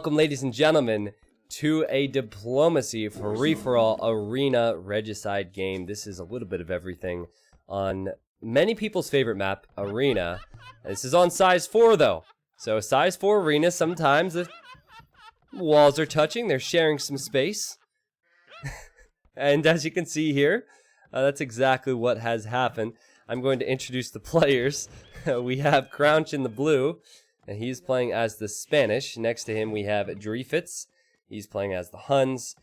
Welcome, ladies and gentlemen, to a Diplomacy free-for-all arena regicide game. This is a little bit of everything on many people's favorite map, Arena. This is on size 4, though. So size 4 arena, sometimes the walls are touching. They're sharing some space. And as you can see here, that's exactly what has happened. I'm going to introduce the players. We have Crouch in the blue, and he's playing as the Spanish. Next to him, we have Dreyfus. He's playing as the Huns.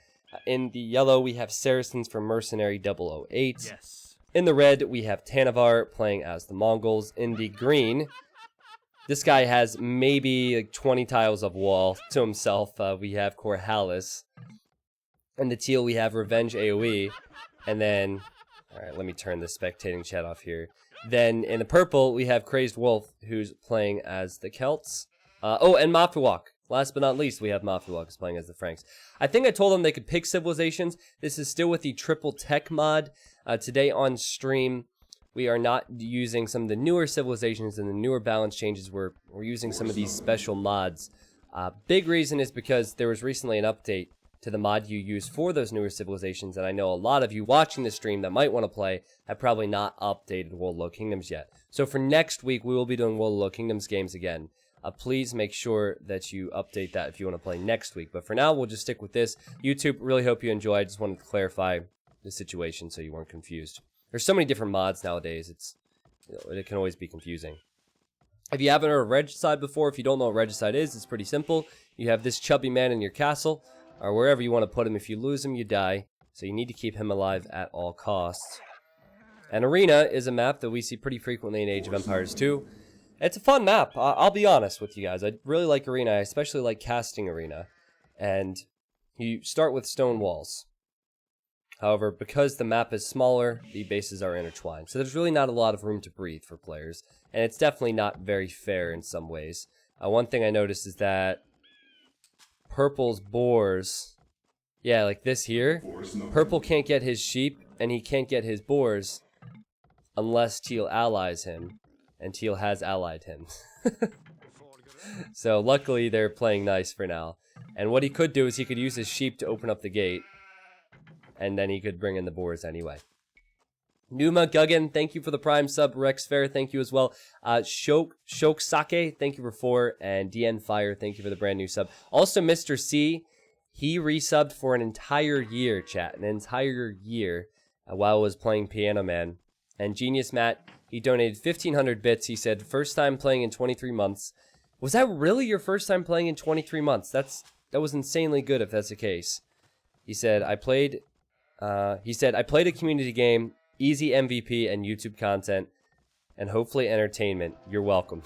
In the yellow, we have Saracens from Mercenary 008. Yes. In the red, we have Tanavar playing as the Mongols. In the green, this guy has maybe like 20 tiles of wall to himself. We have Corhalis. In the teal, we have Revenge AoE. And then, alright, let me turn the spectating chat off here. Then in the purple, we have Crazed Wolf, who's playing as the Celts. Oh, and Mafiwak. Last but not least, we have Mafiwak playing as the Franks. I think I told them they could pick civilizations. This is still with the triple tech mod. Today on stream, we are not using some of the newer civilizations and the newer balance changes. We're using some of these special mods. Big reason is because there was recently an update to the mod you use for those newer civilizations, and I know a lot of you watching the stream that might want to play have probably not updated World of Low Kingdoms yet. So for next week, we will be doing World of Low Kingdoms games again. Please make sure that you update that if you want to play next week. But for now, we'll just stick with this. YouTube, really hope you enjoy. I just wanted to clarify the situation so you weren't confused. There's so many different mods nowadays, it can always be confusing. If you haven't heard of Regicide before, if you don't know what Regicide is, it's pretty simple. You have this chubby man in your castle, or wherever you want to put him. If you lose him, you die. So you need to keep him alive at all costs. And Arena is a map that we see pretty frequently in Age of Empires 2. It's a fun map. I'll be honest with you guys. I really like Arena. I especially like casting Arena. And you start with stone walls. However, because the map is smaller, the bases are intertwined. So there's really not a lot of room to breathe for players. And it's definitely not very fair in some ways. One thing I noticed is that Purple's boars, yeah, like this here, Purple can't get his sheep, and he can't get his boars unless Teal allies him, and Teal has allied him. So luckily they're playing nice for now. And what he could do is he could use his sheep to open up the gate, and then he could bring in the boars anyway. Numa Guggen, thank you for the prime sub. Rex Fair, thank you as well. Shok Sake, thank you for 4. And DN Fire, thank you for the brand new sub. Also, Mr. C, he resubbed for an entire year, chat. An entire year while I was playing Piano Man. And Genius Matt, he donated 1,500 bits. He said, first time playing in 23 months. Was that really your first time playing in 23 months? That was insanely good if that's the case. He said, I played a community game, easy MVP and YouTube content, and hopefully entertainment. You're welcome.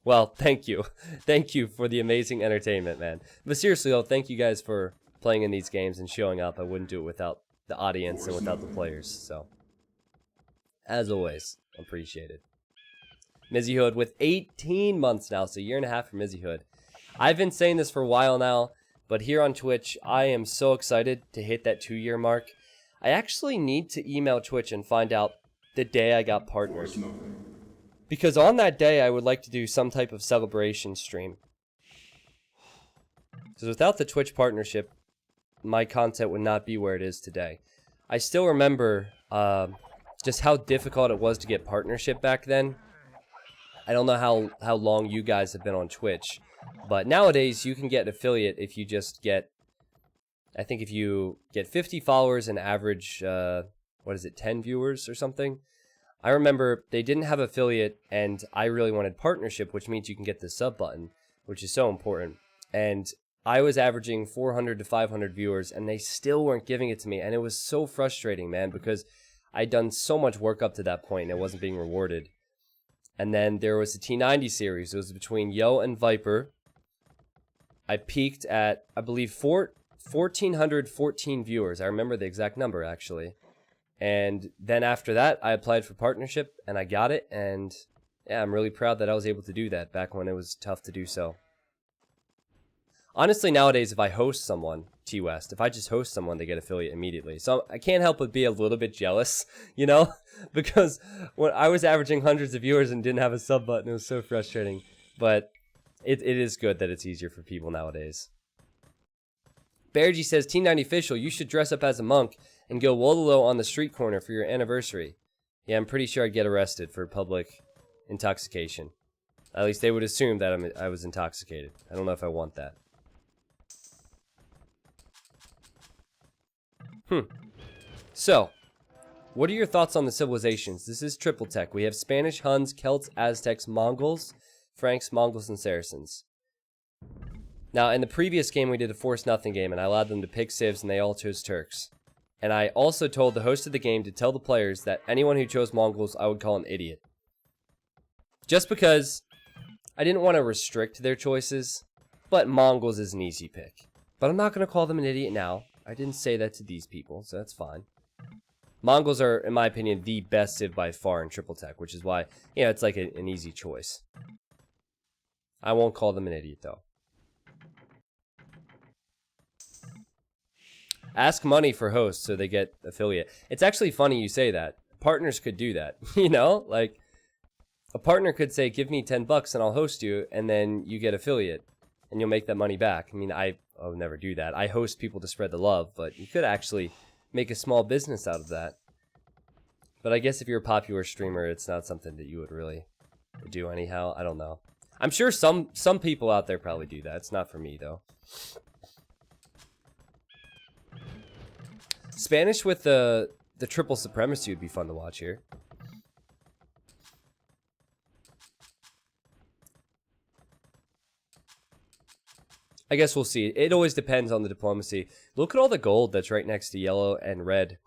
Well, thank you. Thank you for the amazing entertainment, man. But seriously, though, thank you guys for playing in these games and showing up. I wouldn't do it without the audience and without the players. So, as always, appreciated. Mizzy Hood with 18 months now, so a year and a half for Mizzy Hood. I've been saying this for a while now, but here on Twitch, I am so excited to hit that 2-year mark. I actually need to email Twitch and find out the day I got partnered. Because on that day, I would like to do some type of celebration stream. Because without the Twitch partnership, my content would not be where it is today. I still remember just how difficult it was to get partnership back then. I don't know how long you guys have been on Twitch. But nowadays, you can get affiliate if you just get... I think if you get 50 followers and average, 10 viewers or something. I remember they didn't have affiliate, and I really wanted partnership, which means you can get the sub button, which is so important. And I was averaging 400 to 500 viewers, and they still weren't giving it to me. And it was so frustrating, man, because I'd done so much work up to that point, and it wasn't being rewarded. And then there was the T90 series. It was between Yo and Viper. I peaked at, I believe, 1,414 viewers. I remember the exact number, actually. And then after that, I applied for partnership, and I got it. And yeah, I'm really proud that I was able to do that back when it was tough to do so. Honestly, nowadays, if I host someone, T-West, if I just host someone, they get affiliate immediately. So I can't help but be a little bit jealous, you know? Because when I was averaging hundreds of viewers and didn't have a sub button, it was so frustrating. But it is good that it's easier for people nowadays. Beargy says, T90 official, you should dress up as a monk and go Wololo on the street corner for your anniversary. Yeah, I'm pretty sure I'd get arrested for public intoxication. At least they would assume that I was intoxicated. I don't know if I want that. So, what are your thoughts on the civilizations? This is triple tech. We have Spanish, Huns, Celts, Aztecs, Mongols, Franks, Mongols, and Saracens. Now, in the previous game, we did a Force Nothing game, and I allowed them to pick civs, and they all chose Turks. And I also told the host of the game to tell the players that anyone who chose Mongols, I would call an idiot. Just because I didn't want to restrict their choices, but Mongols is an easy pick. But I'm not going to call them an idiot now. I didn't say that to these people, so that's fine. Mongols are, in my opinion, the best civ by far in triple tech, which is why, you know, it's like an easy choice. I won't call them an idiot, though. Ask money for hosts so they get affiliate. It's actually funny you say that. Partners could do that. You know, like a partner could say, give me 10 bucks and I'll host you, and then you get affiliate and you'll make that money back. I mean, I would never do that. I host people to spread the love, but you could actually make a small business out of that. But I guess if you're a popular streamer, it's not something that you would really do anyhow. I don't know. I'm sure some people out there probably do that. It's not for me, though. Spanish with the triple supremacy would be fun to watch here. I guess we'll see. It always depends on the diplomacy. Look at all the gold that's right next to yellow and red.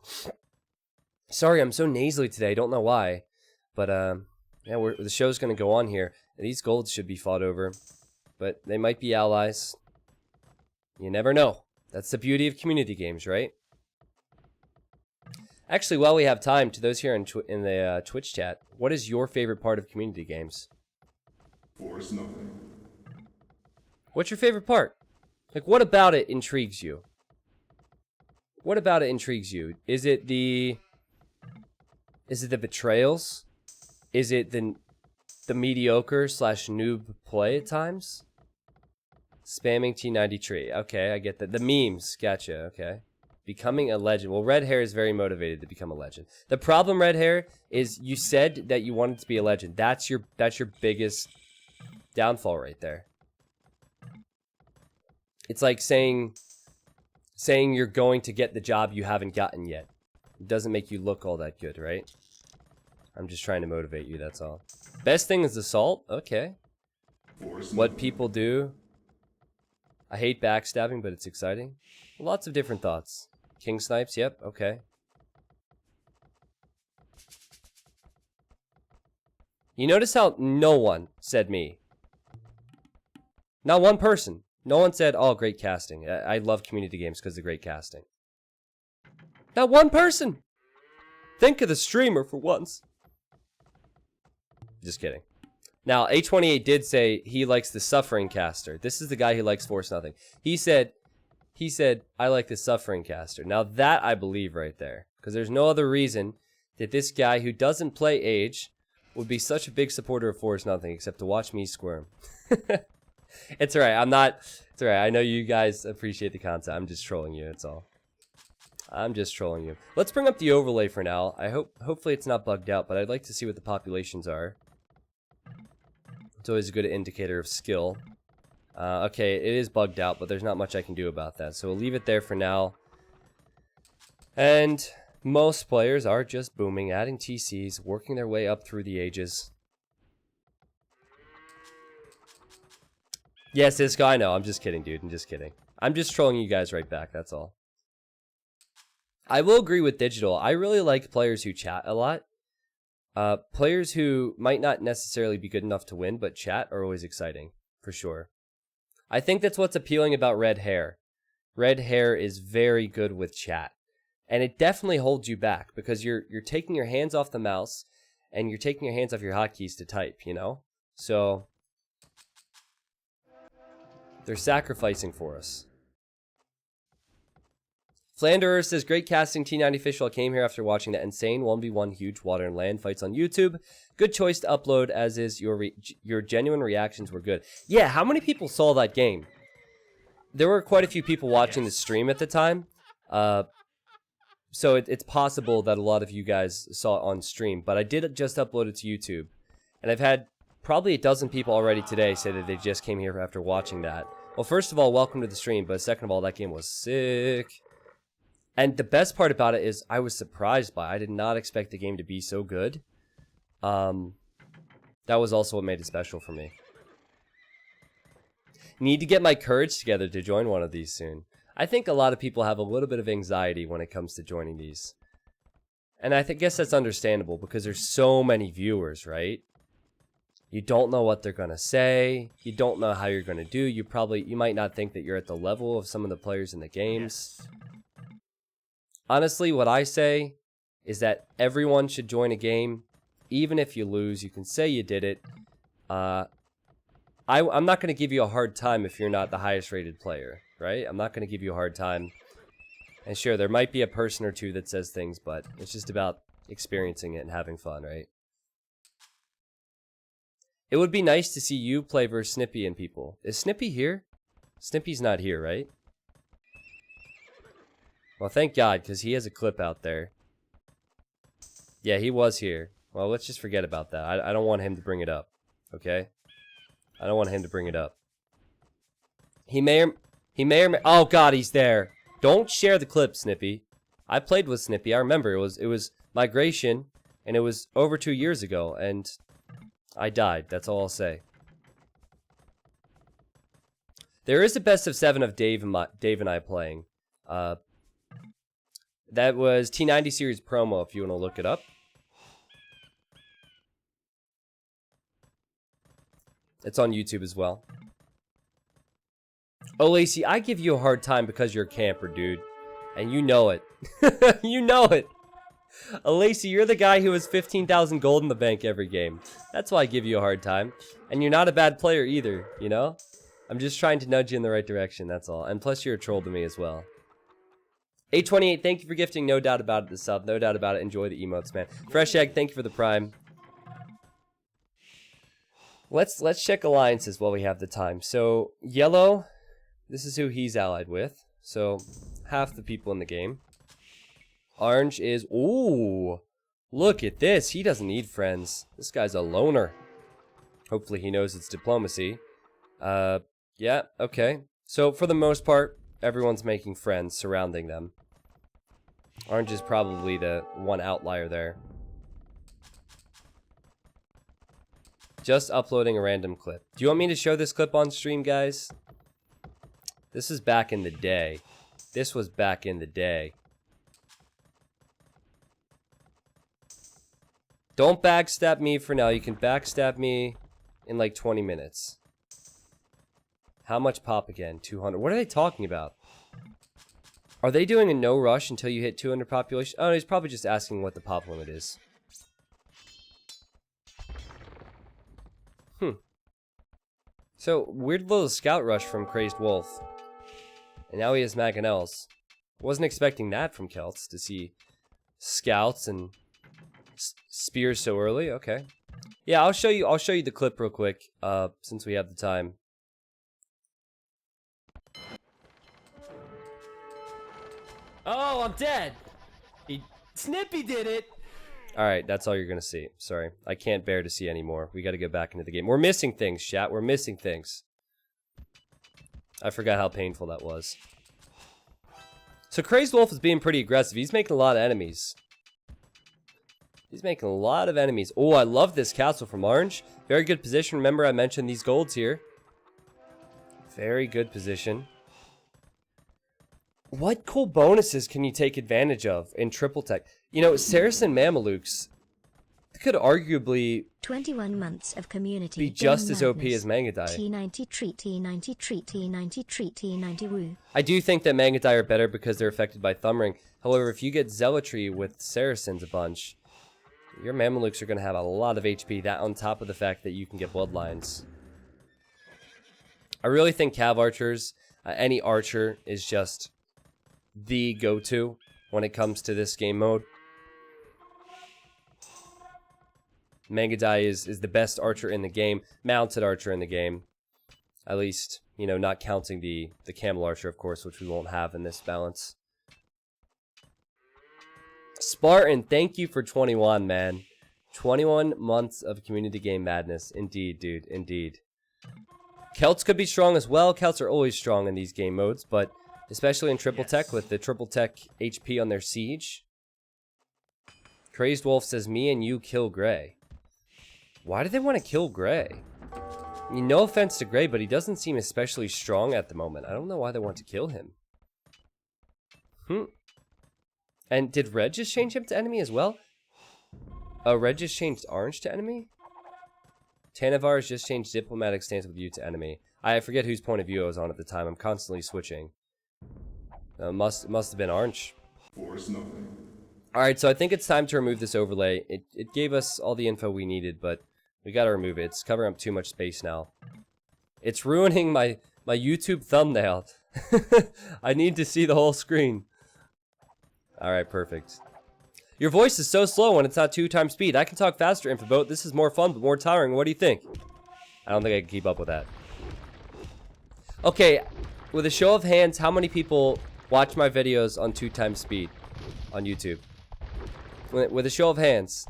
Sorry, I'm so nasally today. I don't know why. But, yeah, the show's going to go on here. These golds should be fought over. But they might be allies. You never know. That's the beauty of community games, right? Actually, while we have time, to those here in the Twitch chat, what is your favorite part of community games? Force nothing. What's your favorite part? Like, what about it intrigues you? What about it intrigues you? Is it the betrayals? Is it the mediocre / noob play at times? Spamming T90 tree. Okay, I get that. The memes. Gotcha. Okay. Becoming a legend. Well, Red Hair is very motivated to become a legend. The problem, Red Hair, is you said that you wanted to be a legend. That's your biggest downfall right there. It's like saying you're going to get the job you haven't gotten yet. It doesn't make you look all that good, right? I'm just trying to motivate you, that's all. Best thing is assault? Okay. What people do. I hate backstabbing, but it's exciting. Lots of different thoughts. King snipes, yep, okay. You notice how no one said me. Not one person. No one said, oh, great casting. I love community games because of great casting. Not one person. Think of the streamer for once. Just kidding. Now, A28 did say he likes the suffering caster. This is the guy who likes Force Nothing. He said, I like the suffering caster. Now that I believe right there. Because there's no other reason that this guy who doesn't play Age would be such a big supporter of Force Nothing except to watch me squirm. It's alright, it's alright. I know you guys appreciate the content. I'm just trolling you, that's all. I'm just trolling you. Let's bring up the overlay for now. Hopefully it's not bugged out, but I'd like to see what the populations are. It's always a good indicator of skill. Okay, it is bugged out, but there's not much I can do about that. So we'll leave it there for now. And most players are just booming, adding TCs, working their way up through the ages. Yes, this guy, no, I'm just kidding, dude. I'm just kidding. I'm just trolling you guys right back, that's all. I will agree with Digital. I really like players who chat a lot. Players who might not necessarily be good enough to win, but chat are always exciting, for sure. I think that's what's appealing about Red Hair. Red Hair is very good with chat. And it definitely holds you back, because you're taking your hands off the mouse, and you're taking your hands off your hotkeys to type, you know? So they're sacrificing for us. Flanderer says, great casting, T90 official. I came here after watching that insane 1v1 huge water and land fights on YouTube. Good choice to upload, as is your genuine reactions were good. Yeah, how many people saw that game? there were quite a few people watching the stream at the time. So it's possible that a lot of you guys saw it on stream, but I did just upload it to YouTube. And I've had probably a dozen people already today say that they just came here after watching that. Well, first of all, welcome to the stream, but second of all, that game was sick. And the best part about it is I was surprised by it. I did not expect the game to be so good. That was also what made it special for me. Need to get my courage together to join one of these soon. I think a lot of people have a little bit of anxiety when it comes to joining these. And I guess that's understandable because there's so many viewers, right? You don't know what they're going to say. You don't know how you're going to do. You might not think that you're at the level of some of the players in the games. Yes. Honestly, what I say is that everyone should join a game. Even if you lose, you can say you did it. I'm not going to give you a hard time if you're not the highest rated player. Right? I'm not going to give you a hard time. And sure, there might be a person or two that says things, but it's just about experiencing it and having fun, right? It would be nice to see you play versus Snippy and people. Is Snippy here? Snippy's not here, right? Well, thank God, because he has a clip out there. Yeah, he was here. Well, let's just forget about that. I don't want him to bring it up, okay? I don't want him to bring it up. He may or may... Oh, God, he's there. Don't share the clip, Snippy. I played with Snippy. I remember. It was Migration, and it was over 2 years ago, and I died. That's all I'll say. There is a best of 7 of Dave and I playing. That was T90 series promo, if you want to look it up. It's on YouTube as well. Oh, Lacey, I give you a hard time because you're a camper, dude. And you know it. You know it. Oh, Lacey, you're the guy who has 15,000 gold in the bank every game. That's why I give you a hard time. And you're not a bad player either, you know? I'm just trying to nudge you in the right direction, that's all. And plus, you're a troll to me as well. 828, thank you for gifting. No doubt about it, the sub. No doubt about it. Enjoy the emotes, man. Fresh Egg, thank you for the prime. Let's check alliances while we have the time. So, Yellow... This is who he's allied with. So, half the people in the game. Orange is... Ooh! Look at this. He doesn't need friends. This guy's a loner. Hopefully he knows it's diplomacy. Yeah, okay. So, for the most part, everyone's making friends surrounding them. Orange is probably the one outlier there. Just uploading a random clip. Do you want me to show this clip on stream, guys? This is back in the day. This was back in the day. Don't backstab me for now. You can backstab me in like 20 minutes. How much pop again? 200. What are they talking about? Are they doing a no rush until you hit 200 population? Oh, no, he's probably just asking what the pop limit is. So, weird little scout rush from Crazed Wolf. And now he has Mangonels. Wasn't expecting that from Celts, to see scouts and spears so early. Okay. Yeah, I'll show you the clip real quick, since we have the time. Oh, I'm dead! Snippy did it! Alright, that's all you're gonna see. Sorry. I can't bear to see anymore. We gotta get back into the game. We're missing things, chat. We're missing things. I forgot how painful that was. So Crazed Wolf is being pretty aggressive. He's making a lot of enemies. He's making a lot of enemies. Oh, I love this castle from Orange. Very good position. Remember, I mentioned these golds here. Very good position. What cool bonuses can you take advantage of in Triple Tech? You know, Saracen Mamelukes could arguably 21 months of community be just as OP as Mangadai. T90 treat, T90 treat, T90 treat, T90 woo. I do think that Mangadai are better because they're affected by Thumb Ring. However, if you get Zealotry with Saracens a bunch, your Mamelukes are going to have a lot of HP. That on top of the fact that you can get Bloodlines. I really think Cav Archers, any Archer, is just the go-to when it comes to this game mode. Mangadai is the best archer in the game, mounted archer in the game, at least You know, not counting the Camel Archer, of course, which we won't have in this balance. Spartan, thank you for 21, man. 21 months of community game madness. Indeed, dude. Indeed. Celts could be strong as well. Celts are always strong in these game modes, but especially in triple tech with the triple tech HP on their siege. Crazed Wolf says, me and you kill Gray. Why do they want to kill Gray? I mean, no offense to Gray, but he doesn't seem especially strong at the moment. I don't know why they want to kill him. And did Red just change him to enemy as well? Oh, Red just changed Orange to enemy? Tanavar has just changed Diplomatic Stance with you to enemy. I forget whose point of view I was on at the time. I'm constantly switching. Must have been Orange. Force nothing. Alright, so I think it's time to remove this overlay. It gave us all the info we needed, but we gotta remove it. It's covering up too much space now. It's ruining my YouTube thumbnail. I need to see the whole screen. Alright, perfect. Your voice is so slow when it's not 2 times speed. I can talk faster, Infoboat. This is more fun, but more tiring. What do you think? I don't think I can keep up with that. Okay, with a show of hands, how many people watch my videos on 2 times speed on YouTube? With a show of hands.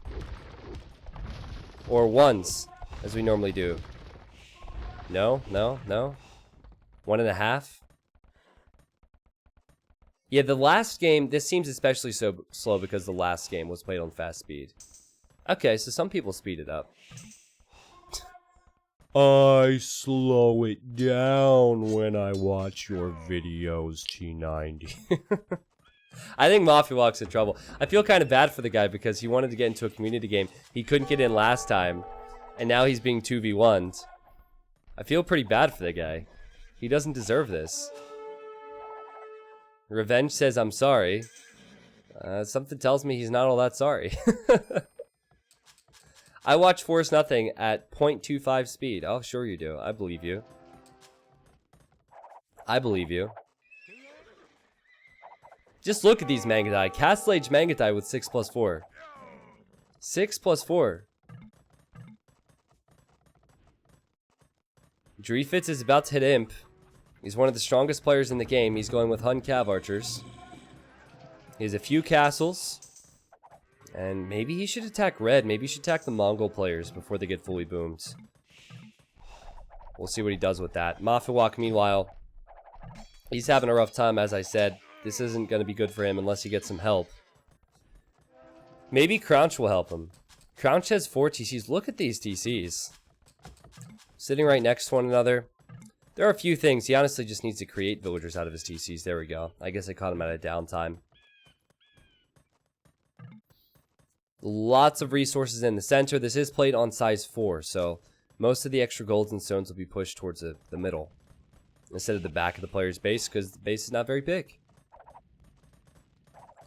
Or ones, as we normally do. No, no, no. 1.5. Yeah, the last game, this seems especially so slow because the last game was played on fast speed. Okay, so some people speed it up. I slow it down when I watch your videos, T90. I think Mafia Walk's in trouble. I feel kind of bad for the guy because he wanted to get into a community game. He couldn't get in last time, and now he's being 2v1'd. I feel pretty bad for the guy. He doesn't deserve this. Revenge says, I'm sorry. Something tells me he's not all that sorry. I watch Force Nothing at 0.25 speed. Oh, sure you do. I believe you. I believe you. Just look at these Mangadai. Castle Age Mangadai with 6+4. 6+4. Dreefitz is about to hit Imp. He's one of the strongest players in the game. He's going with Hun Cav Archers. He has a few castles. And maybe he should attack Red. Maybe he should attack the Mongol players before they get fully boomed. We'll see what he does with that. Mafiawak, meanwhile, he's having a rough time, as I said. This isn't going to be good for him unless he gets some help. Maybe Crouch will help him. Crouch has 4 TCs. Look at these TCs. Sitting right next to one another. There are a few things. He honestly just needs to create villagers out of his TCs. There we go. I guess I caught him at a downtime. Lots of resources in the center. This is played on size 4, so most of the extra golds and stones will be pushed towards the middle instead of the back of the player's base because the base is not very big.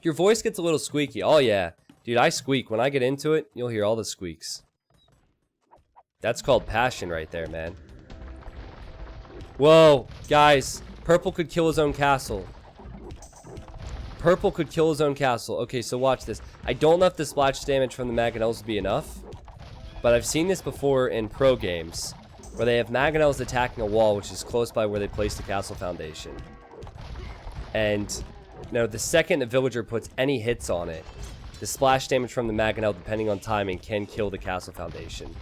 Your voice gets a little squeaky. Oh, yeah. Dude, I squeak. When I get into it, you'll hear all the squeaks. That's called passion right there, man. Whoa, guys. Purple could kill his own castle. Purple could kill his own castle. Okay, so watch this. I don't know if the splash damage from the Mangonels will be enough, but I've seen this before in pro games where they have Mangonels attacking a wall which is close by where they placed the castle foundation. And now the second a villager puts any hits on it, the splash damage from the Mangonel, depending on timing, can kill the castle foundation.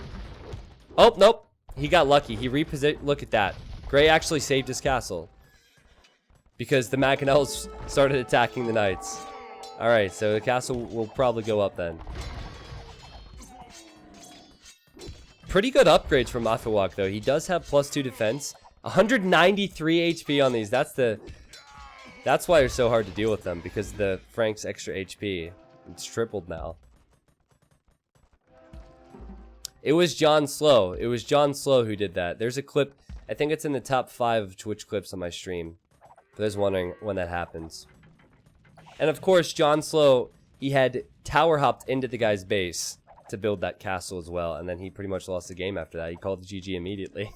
Oh, nope. He got lucky. He repositioned. Look at that. Gray actually saved his castle because the Mangonels started attacking the knights. Alright, so the castle will probably go up then. Pretty good upgrades from Mafiawak, though. He does have +2 defense. 193 HP on these. That's why they're so hard to deal with them, because of the Frank's extra HP. It's tripled now. It was John Slow. It was John Slow who did that. There's a clip. I think it's in the top 5 of Twitch clips on my stream. For those wondering when that happens. And of course, John Slow, he had tower hopped into the guy's base to build that castle as well. And then he pretty much lost the game after that. He called the GG immediately.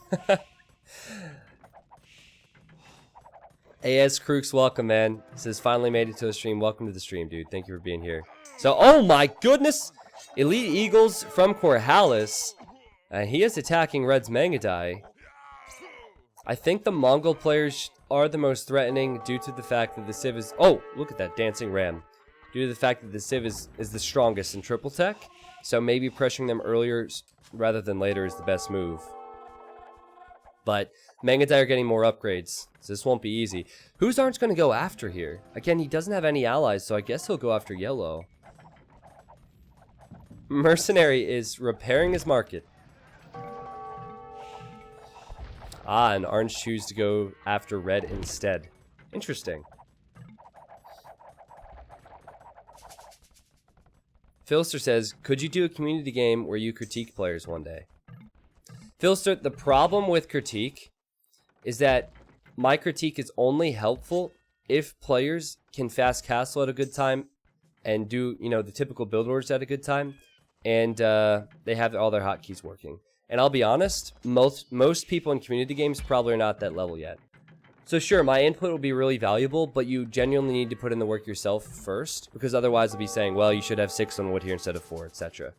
AS Crooks, welcome, man. It says, finally made it to the stream. Welcome to the stream, dude. Thank you for being here. So, oh my goodness! Elite Eagles from Corhalis. He is attacking Red's Mangadai. I think the Mongol players are the most threatening due to the fact that the Civ is... Oh, look at that dancing ram. Due to the fact that the Civ is the strongest in triple tech. So maybe pressuring them earlier rather than later is the best move. But Mangadai are getting more upgrades, so this won't be easy. Who's Orange going to go after here? Again, he doesn't have any allies, so I guess he'll go after yellow. Mercenary is repairing his market. Ah, and Orange choose to go after red instead. Interesting. Philster says, could you do a community game where you critique players one day? Philster, the problem with critique is that my critique is only helpful if players can fast castle at a good time and do, you know, the typical build orders at a good time, and they have all their hotkeys working. And I'll be honest, most people in community games probably are not at that level yet. So sure, my input will be really valuable, but you genuinely need to put in the work yourself first, because otherwise they'll be saying, well, you should have 6 on wood here instead of 4, etc.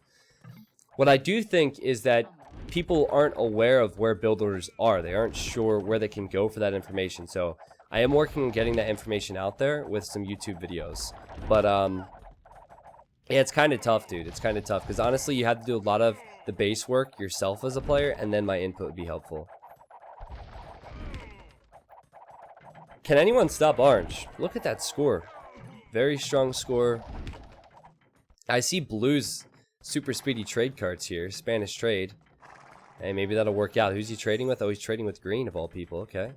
What I do think is that people aren't aware of where build orders are. They aren't sure where they can go for that information. So I am working on getting that information out there with some YouTube videos. But yeah, it's kind of tough, dude. It's kind of tough, because honestly, you have to do a lot of the base work yourself as a player, and then my input would be helpful. Can anyone stop Orange? Look at that score. Very strong score. I see Blue's super speedy trade cards here. Spanish trade. Hey, maybe that'll work out. Who's he trading with? Oh, he's trading with Green, of all people. Okay.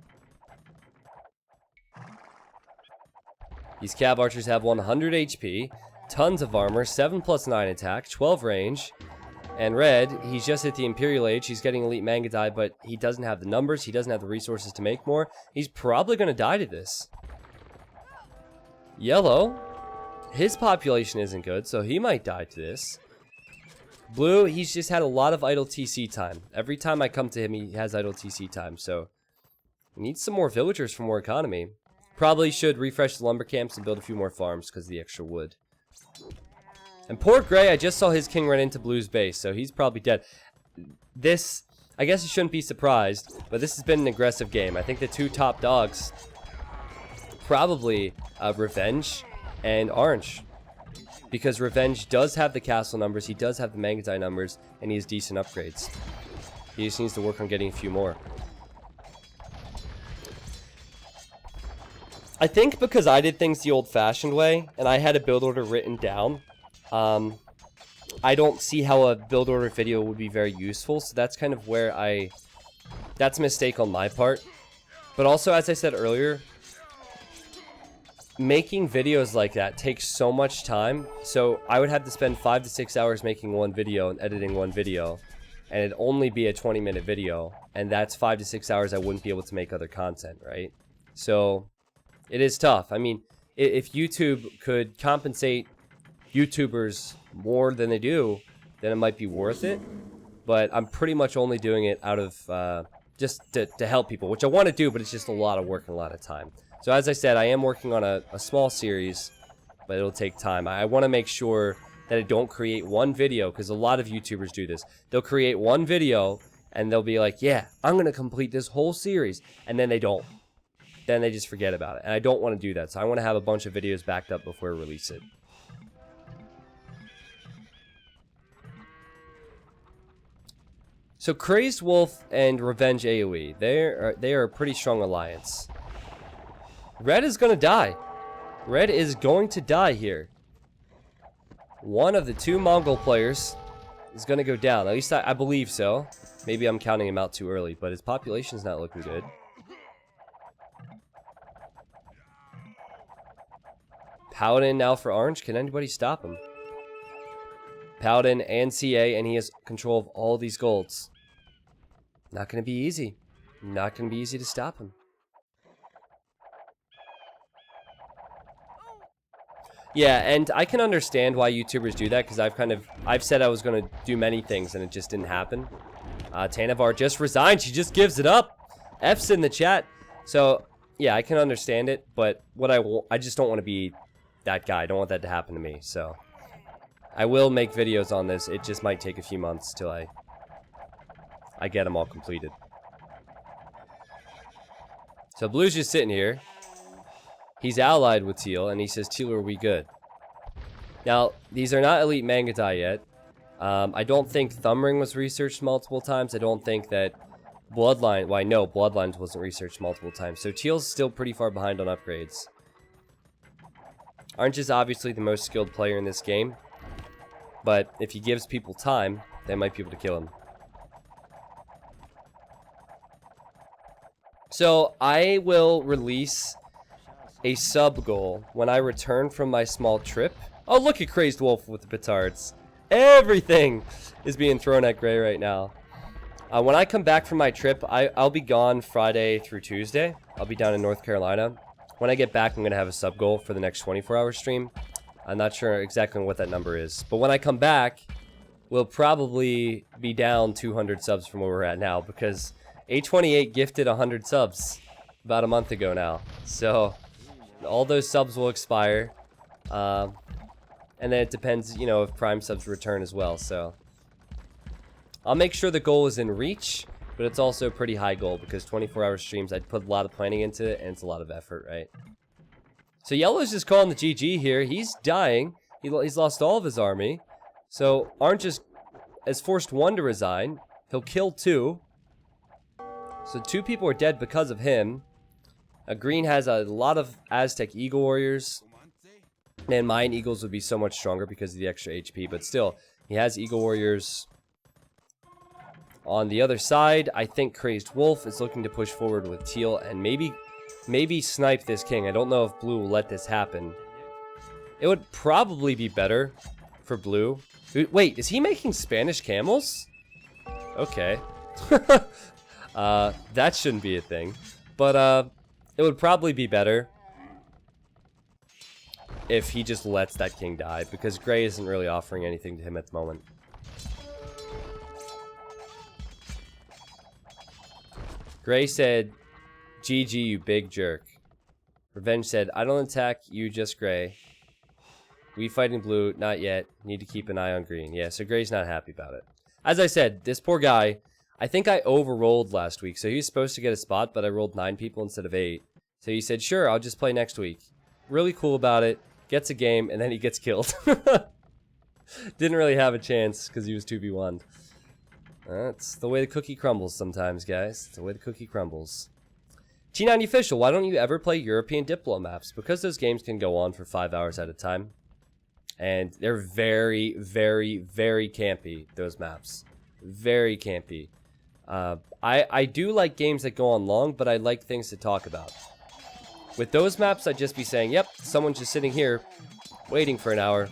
These Cav Archers have 100 HP, tons of armor, 7+9 attack, 12 range. And Red, he's just hit the Imperial Age. He's getting Elite Mangadai, but he doesn't have the numbers. He doesn't have the resources to make more. He's probably going to die to this. Yellow, his population isn't good, so he might die to this. Blue, he's just had a lot of idle TC time. Every time I come to him, he has idle TC time, so he needs some more villagers for more economy. Probably should refresh the lumber camps and build a few more farms because of the extra wood. And poor Gray, I just saw his king run into Blue's base, so he's probably dead. This, I guess you shouldn't be surprised, but this has been an aggressive game. I think the two top dogs, probably Revenge and Orange. Because Revenge does have the castle numbers, he does have the Mangadai numbers, and he has decent upgrades. He just needs to work on getting a few more. I think because I did things the old-fashioned way, and I had a build order written down, I don't see how a build order video would be very useful, so that's kind of where that's a mistake on my part. But also, as I said earlier, making videos like that takes so much time, so I would have to spend 5 to 6 hours making one video and editing one video, and it'd only be a 20-minute video, and that's 5 to 6 hours I wouldn't be able to make other content, right? So it is tough. I mean, if YouTube could compensate YouTubers more than they do, then it might be worth it. But I'm pretty much only doing it out of just to help people, which I want to do, but it's just a lot of work and a lot of time. So as I said, I am working on a small series, but it'll take time. I want to make sure that I don't create one video, because a lot of YouTubers do this. They'll create one video, and they'll be like, yeah, I'm going to complete this whole series, and then they don't. Then they just forget about it, and I don't want to do that. So I want to have a bunch of videos backed up before I release it. So Crazed Wolf and Revenge AoE, they are a pretty strong alliance. Red is going to die. Red is going to die here. One of the two Mongol players is going to go down. At least I believe so. Maybe I'm counting him out too early, but his population's not looking good. Paladin now for Orange. Can anybody stop him? Paladin and CA, and he has control of all these golds. Not going to be easy. Not going to be easy to stop him. Yeah, and I can understand why YouTubers do that, because I've said I was going to do many things, and it just didn't happen. Tanavar just resigned. She just gives it up. F's in the chat. So, yeah, I can understand it, but I just don't want to be that guy. I don't want that to happen to me, so I will make videos on this. It just might take a few months till I get them all completed. So Blue's just sitting here. He's allied with Teal, and he says, Teal, are we good? Now, these are not elite Mangatai yet. I don't think Thumbring was researched multiple times. I don't think that Bloodline... Well, I know Bloodlines wasn't researched multiple times. So Teal's still pretty far behind on upgrades. Orange is obviously the most skilled player in this game. But if he gives people time, they might be able to kill him. So I will release a sub goal when I return from my small trip. Oh, look at Crazed Wolf with the petards. Everything is being thrown at Gray right now. When I come back from my trip, I'll be gone Friday through Tuesday. I'll be down in North Carolina. When I get back, I'm going to have a sub goal for the next 24-hour stream. I'm not sure exactly what that number is. But when I come back, we'll probably be down 200 subs from where we're at now. Because A28 gifted 100 subs about a month ago now. So all those subs will expire. And then it depends, you know, if Prime subs return as well. So I'll make sure the goal is in reach. But it's also a pretty high goal because 24-hour streams, I'd put a lot of planning into it. And it's a lot of effort, right? So Yellow's just calling the GG here. He's dying. He's lost all of his army. So Orange has forced one to resign. He'll kill two. So 2 people are dead because of him. Green has a lot of Aztec Eagle Warriors. Man, mine Eagles would be so much stronger because of the extra HP. But still, he has Eagle Warriors. On the other side, I think Crazed Wolf is looking to push forward with Teal and maybe snipe this king. I don't know if Blue will let this happen. It would probably be better for Blue. Wait, is he making Spanish camels? Okay. That shouldn't be a thing. But it would probably be better if he just lets that king die, because Gray isn't really offering anything to him at the moment. Gray said, GG, you big jerk. Revenge said, I don't attack you, just Gray. We fighting Blue, not yet. Need to keep an eye on Green. Yeah, so Gray's not happy about it. As I said, this poor guy, I think I over-rolled last week. So he was supposed to get a spot, but I rolled 9 people instead of 8. So he said, sure, I'll just play next week. Really cool about it. Gets a game, and then he gets killed. Didn't really have a chance because he was 2v1'd. That's the way the cookie crumbles sometimes, guys. It's the way the cookie crumbles. T90 Official, why don't you ever play European Diplo maps? Because those games can go on for 5 hours at a time. And they're very, very, very campy, those maps. Very campy. I do like games that go on long, but I like things to talk about. With those maps, I'd just be saying, yep, someone's just sitting here waiting for an hour.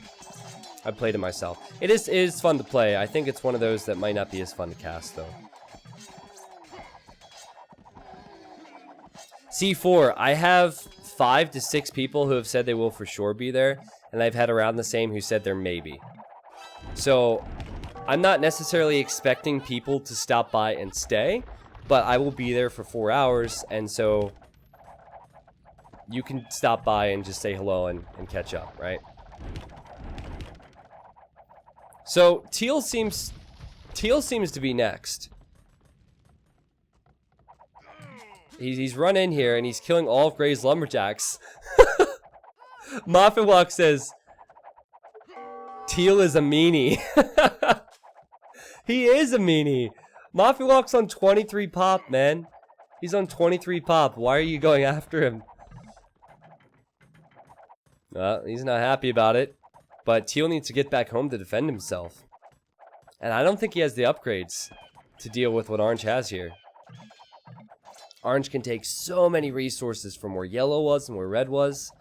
I played it myself. It is fun to play. I think it's one of those that might not be as fun to cast, though. C4, I have 5 to 6 people who have said they will for sure be there, and I've had around the same who said they're maybe. So, I'm not necessarily expecting people to stop by and stay, but I will be there for 4 hours, and so you can stop by and just say hello and catch up, right? So, Teal seems to be next. He's run in here and he's killing all of Gray's lumberjacks. Moffat says, Teal is a meanie. He is a meanie. Moffat on 23 pop, man. He's on 23 pop. Why are you going after him? He's not happy about it. But Teal needs to get back home to defend himself. And I don't think he has the upgrades to deal with what Orange has here. Orange can take so many resources from where Yellow was and where Red was.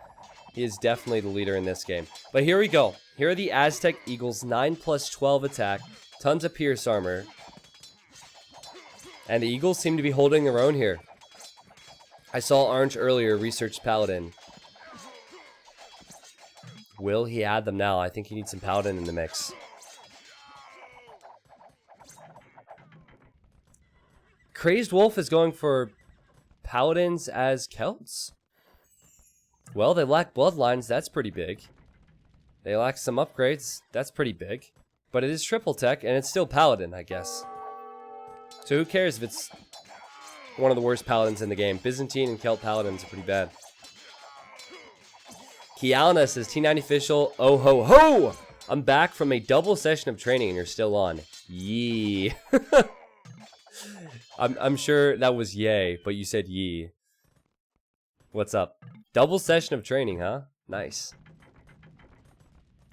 He is definitely the leader in this game. But here we go. Here are the Aztec Eagles, 9+12 attack, tons of Pierce armor. And the Eagles seem to be holding their own here. I saw Orange earlier research Paladin. Will he add them now? I think he needs some Paladin in the mix. Crazed Wolf is going for Paladins as Celts. Well, they lack Bloodlines. That's pretty big. They lack some upgrades. That's pretty big. But it is triple tech, and it's still Paladin, I guess. So who cares if one of the worst paladins in the game. Byzantine and Celt paladins are pretty bad. Kiana says, T90 official, oh ho ho! I'm back from a double session of training and you're still on. Yee. I'm sure that was yay, but you said yee. What's up? Double session of training, huh? Nice.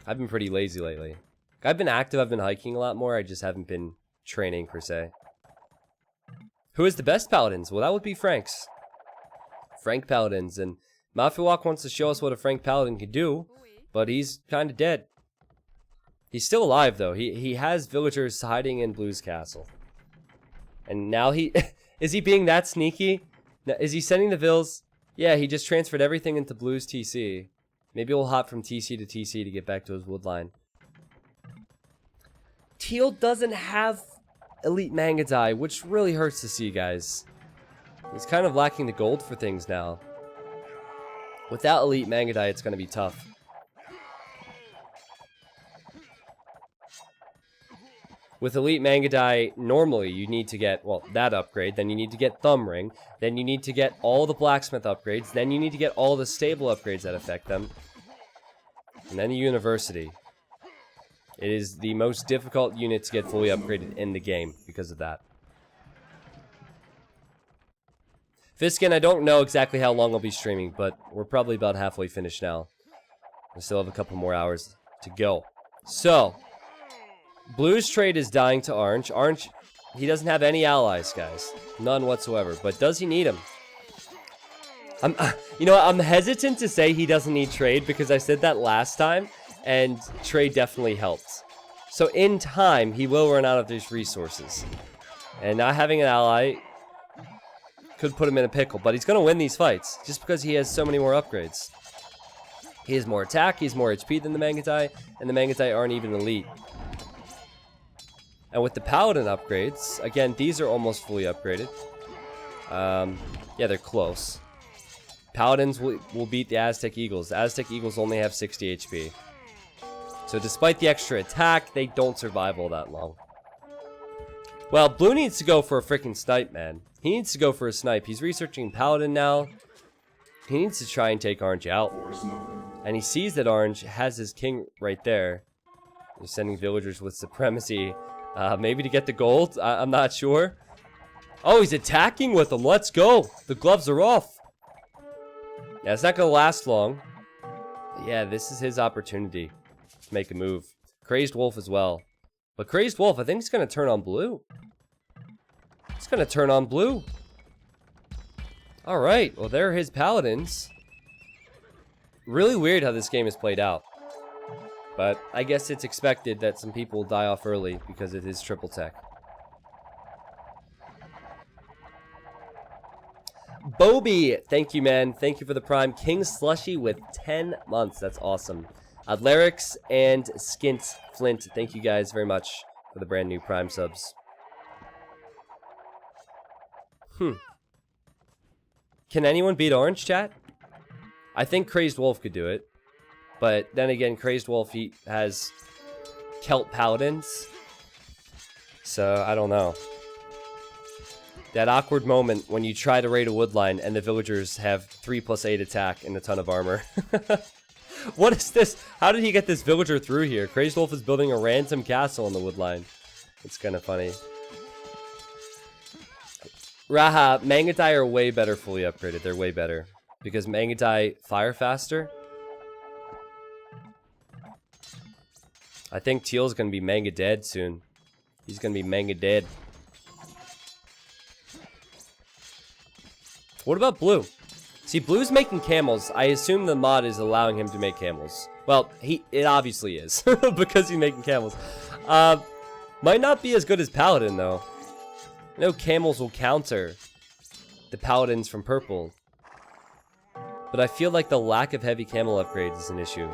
I've been pretty lazy lately. I've been active, I've been hiking a lot more, I just haven't been training per se. Who is the best paladins? Well, that would be Frank's. Frank paladins, and Mafiawak wants to show us what a Frank paladin can do, but he's kind of dead. He's still alive though. He has villagers hiding in Blue's castle. And now he... is he being that sneaky? Is he sending the vills? Yeah, he just transferred everything into Blue's TC. Maybe we'll hop from TC to TC to get back to his wood line. Teal doesn't have Elite Mangadai, which really hurts to see, guys. He's kind of lacking the gold for things now. Without Elite Mangadai, it's going to be tough. With Elite Mangadai, normally you need to get, well, that upgrade, then you need to get Thumb Ring, then you need to get all the Blacksmith upgrades, then you need to get all the stable upgrades that affect them, and then the University. It is the most difficult unit to get fully upgraded in the game because of that. Fiskin, I don't know exactly how long I'll be streaming, but we're probably about halfway finished now. We still have a couple more hours to go. So, Blue's trade is dying to Orange. Orange, he doesn't have any allies, guys. None whatsoever. But does he need them? You know what? I'm hesitant to say he doesn't need trade because I said that last time, and trade definitely helped. So in time, he will run out of these resources. And not having an ally could put him in a pickle. But he's going to win these fights just because he has so many more upgrades. He has more attack, he has more HP than the Mangadai, and the Mangadai aren't even elite. And with the Paladin upgrades, again, these are almost fully upgraded. Yeah, they're close. Paladins will beat the Aztec Eagles. The Aztec Eagles only have 60 HP. So despite the extra attack, they don't survive all that long. Well, Blue needs to go for a freaking snipe, man. He needs to go for a snipe. He's researching Paladin now. He needs to try and take Orange out. And he sees that Orange has his king right there. He's sending villagers with supremacy. Maybe to get the gold? I'm not sure. Oh, he's attacking with them. Let's go. The gloves are off. Yeah, it's not going to last long. But yeah, this is his opportunity to make a move. Crazed Wolf as well. But Crazed Wolf, I think he's going to turn on Blue. He's going to turn on Blue. Alright, well, there are his Paladins. Really weird how this game is played out. But I guess it's expected that some people will die off early because it is triple tech. Bobby, thank you, man. Thank you for the Prime. King Slushy with 10 months. That's awesome. Adlerix and Skint Flint, thank you guys very much for the brand new Prime subs. Can anyone beat Orange, chat? I think Crazed Wolf could do it. But then again, Crazed Wolf, he has Celt Paladins. So, I don't know. That awkward moment when you try to raid a woodline and the villagers have 3+8 attack and a ton of armor. What is this? How did he get this villager through here? Crazed Wolf is building a random castle on the woodline. It's kind of funny. Raha, Mangadai are way better fully upgraded. They're way better. Because Mangadai fire faster. I think Teal's going to be manga dead soon. He's going to be manga dead. What about Blue? See, Blue's making camels. I assume the mod is allowing him to make camels. Well, it obviously is. Because he's making camels. Might not be as good as Paladin, though. I know camels will counter the Paladins from purple. But I feel like the lack of heavy camel upgrades is an issue.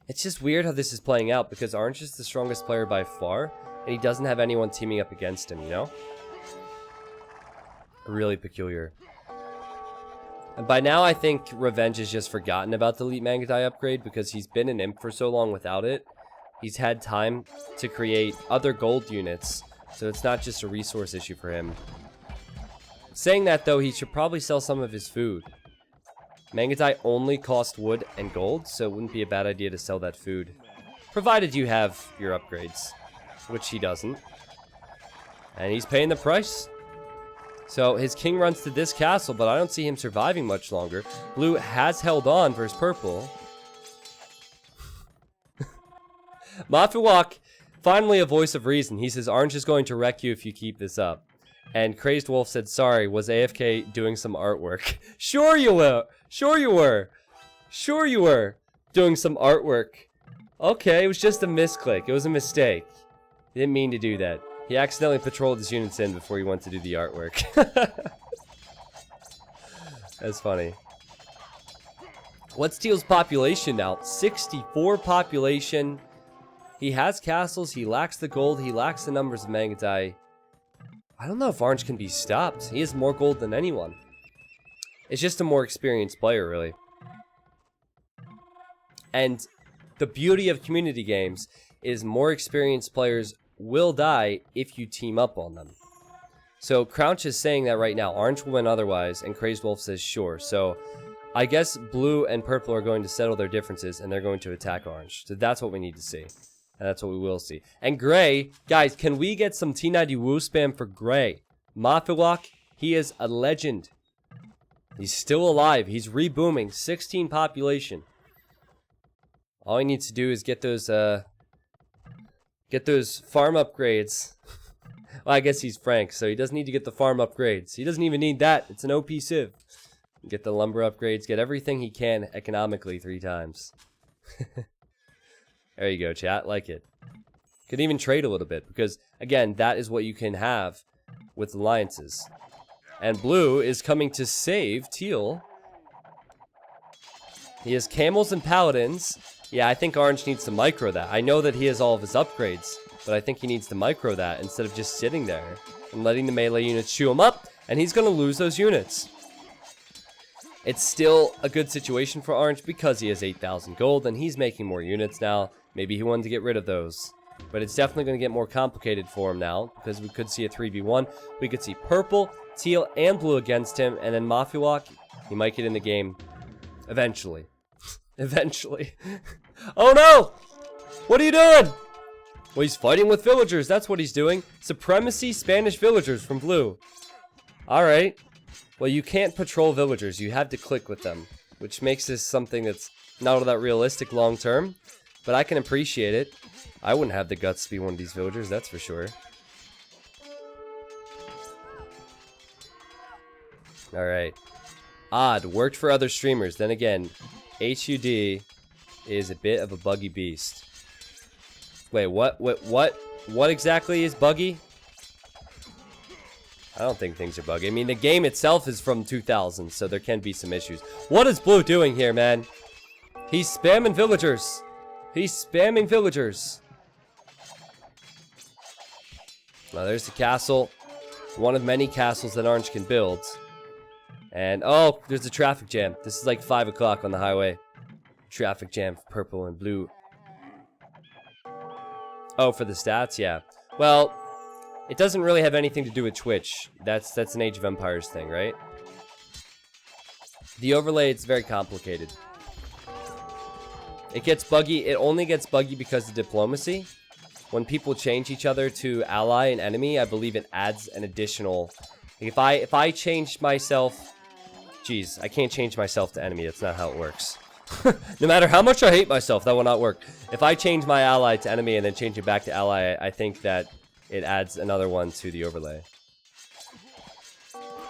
It's just weird how this is playing out because Orange is the strongest player by far, and he doesn't have anyone teaming up against him, you know? Really peculiar. And by now I think Revenge has just forgotten about the Elite Mangadai upgrade because he's been an imp for so long without it He's had time to create other gold units, so it's not just a resource issue for him. Saying that, though, he should probably sell some of his food. Mangadai only cost wood and gold, so it wouldn't be a bad idea to sell that food. Provided you have your upgrades, which he doesn't. And he's paying the price. So his king runs to this castle, but I don't see him surviving much longer. Blue has held on versus purple. Mafiwak, finally a voice of reason. He says, Orange is going to wreck you if you keep this up. And Crazed Wolf said, sorry, was AFK doing some artwork? Sure you were. Sure you were. Sure you were doing some artwork. Okay, it was just a misclick. It was a mistake. He didn't mean to do that. He accidentally patrolled his units in before he went to do the artwork. That's funny. What's Teal's population now? 64 population. He has castles. He lacks the gold. He lacks the numbers of Mangadai. I don't know if Orange can be stopped. He has more gold than anyone. It's just a more experienced player, really. And the beauty of community games is more experienced players will die if you team up on them. So Crouch is saying that right now. Orange will win otherwise, and Crazed Wolf says sure. So I guess blue and purple are going to settle their differences, and they're going to attack orange. So that's what we need to see. And that's what we will see. And Gray, guys, can we get some T90 Woo spam for Gray? Mafiwak, he is a legend. He's still alive. He's rebooming. 16 population. All he needs to do is get those farm upgrades. Well, I guess he's Frank, so he doesn't need to get the farm upgrades. He doesn't even need that. It's an OP civ. Get the lumber upgrades. Get everything he can economically 3 times. There you go, chat. Like it. Could even trade a little bit, because, again, that is what you can have with alliances. And blue is coming to save Teal. He has camels and paladins. Yeah, I think orange needs to micro that. I know that he has all of his upgrades, but I think he needs to micro that instead of just sitting there and letting the melee units chew him up, and he's going to lose those units. It's still a good situation for orange because he has 8,000 gold, and he's making more units now. Maybe he wanted to get rid of those. But it's definitely going to get more complicated for him now, because we could see a 3v1. We could see purple, teal, and blue against him, and then Mafiwak, he might get in the game eventually. Eventually. Oh no! What are you doing? Well, he's fighting with villagers. That's what he's doing. Supremacy Spanish villagers from blue. Alright. Well, you can't patrol villagers. You have to click with them, which makes this something that's not all that realistic long term. But I can appreciate it. I wouldn't have the guts to be one of these villagers, that's for sure. Alright. Odd. Worked for other streamers. Then again, HUD is a bit of a buggy beast. Wait, what exactly is buggy? I don't think things are buggy. I mean, the game itself is from 2000, so there can be some issues. What is blue doing here, man? He's spamming villagers. He's spamming villagers. Now, there's the castle. One of many castles that orange can build. And, oh, there's a traffic jam. This is like 5 o'clock on the highway. Traffic jam for purple and blue. Oh, for the stats? Yeah. Well, it doesn't really have anything to do with Twitch. That's an Age of Empires thing, right? The overlay, it's very complicated. It gets buggy. It only gets buggy because of diplomacy. When people change each other to ally and enemy, I believe it adds an additional... If I change myself... Geez, I can't change myself to enemy. That's not how it works. No matter how much I hate myself, that will not work. If I change my ally to enemy and then change it back to ally, I think that it adds another one to the overlay.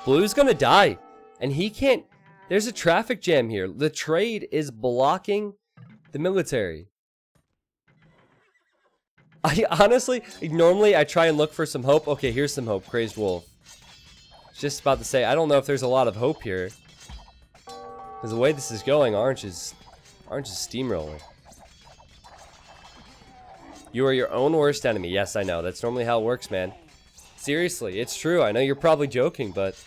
Blue's gonna die. And he can't... There's a traffic jam here. The trade is blocking the military. I honestly... Normally, I try and look for some hope. Okay, here's some hope. Crazed Wolf. Just about to say, I don't know if there's a lot of hope here. Because the way this is going, orange is steamrolling. You are your own worst enemy. Yes, I know. That's normally how it works, man. Seriously, it's true. I know you're probably joking, but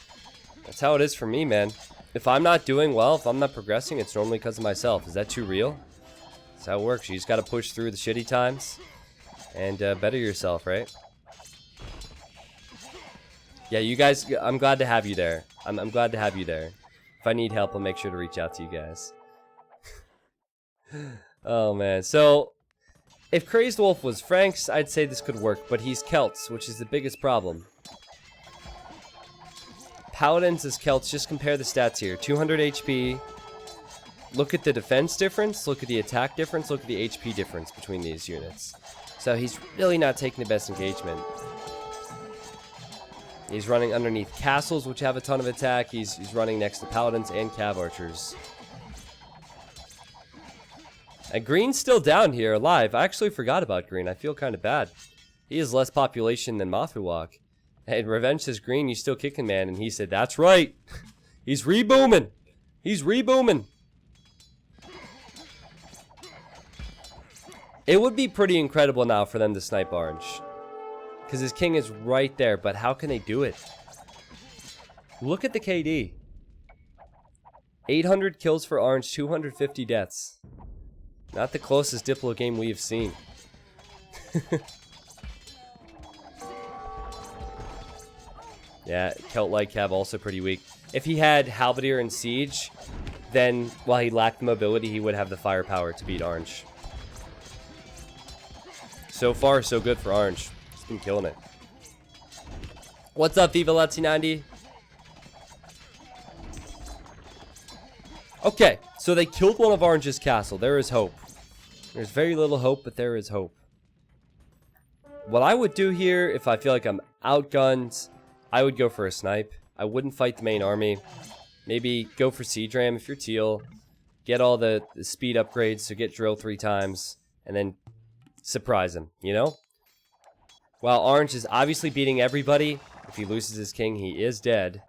that's how it is for me, man. If I'm not doing well, if I'm not progressing, it's normally because of myself. Is that too real? That's how it works. You just got to push through the shitty times and better yourself, right? Yeah, you guys, I'm glad to have you there. I'm glad to have you there. If I need help, I'll make sure to reach out to you guys. Oh, man. So, if Crazed Wolf was Franks, I'd say this could work, but he's Celts, which is the biggest problem. Paladins as Celts, just compare the stats here. 200 HP. Look at the defense difference, look at the attack difference, look at the HP difference between these units. So he's really not taking the best engagement. He's running underneath castles, which have a ton of attack. He's running next to paladins and cav archers. And Green's still down here, alive. I actually forgot about Green. I feel kind of bad. He has less population than Mathuwak. And Revenge says, Green, you still kicking, man. And he said, that's right. He's rebooming. He's rebooming. It would be pretty incredible now for them to snipe Orange. Because his king is right there. But how can they do it? Look at the KD. 800 kills for Orange, 250 deaths. Not the closest Diplo game we have seen. Yeah, Celt-like Cav also pretty weak. If he had Halberdier and Siege, then while he lacked mobility, he would have the firepower to beat Orange. So far, so good for Orange. He's been killing it. What's up, Viva Lutzi90? Okay, so they killed one of Orange's castle. There is hope. There's very little hope, but there is hope. What I would do here, if I feel like I'm outgunned, I would go for a snipe. I wouldn't fight the main army. Maybe go for Siege Ram if you're teal. Get all the speed upgrades, so get drill 3 times. And then surprise him, you know? While Orange is obviously beating everybody, if he loses his king, he is dead.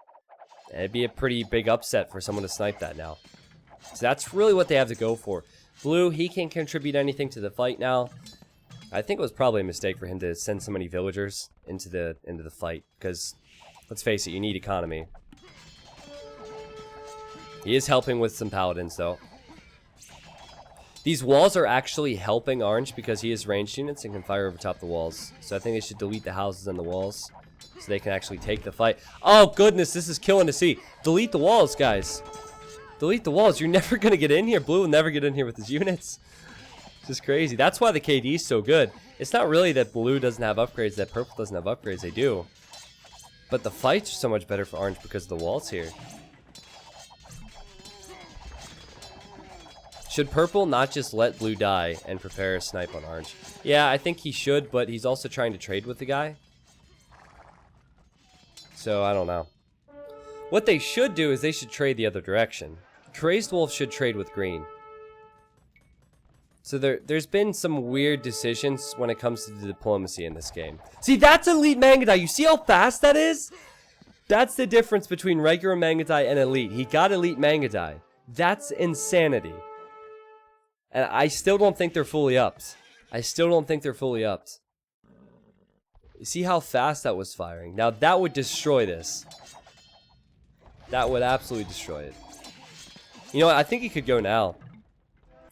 It'd be a pretty big upset for someone to snipe that now. So that's really what they have to go for. Blue, he can't contribute anything to the fight now. I think it was probably a mistake for him to send so many villagers into the fight, because let's face it, you need economy. He is helping with some paladins though. These walls are actually helping Orange because he has ranged units and can fire over top the walls. So I think they should delete the houses and the walls so they can actually take the fight. Oh goodness, this is killing to see. Delete the walls, guys. Delete the walls. You're never going to get in here. Blue will never get in here with his units. It's just crazy. That's why the KD is so good. It's not really that blue doesn't have upgrades, that purple doesn't have upgrades. They do. But the fights are so much better for Orange because of the walls here. Should purple not just let blue die and prepare a snipe on Orange? Yeah, I think he should, but he's also trying to trade with the guy. So, I don't know. What they should do is they should trade the other direction. Crazed Wolf should trade with green. So there's been some weird decisions when it comes to the diplomacy in this game. See, that's Elite Mangadai. You see how fast that is? That's the difference between regular Mangadai and Elite. He got Elite Mangadai. That's insanity. And I still don't think they're fully upped. I still don't think they're fully upped. You see how fast that was firing? Now that would destroy this. That would absolutely destroy it. You know what? I think he could go now.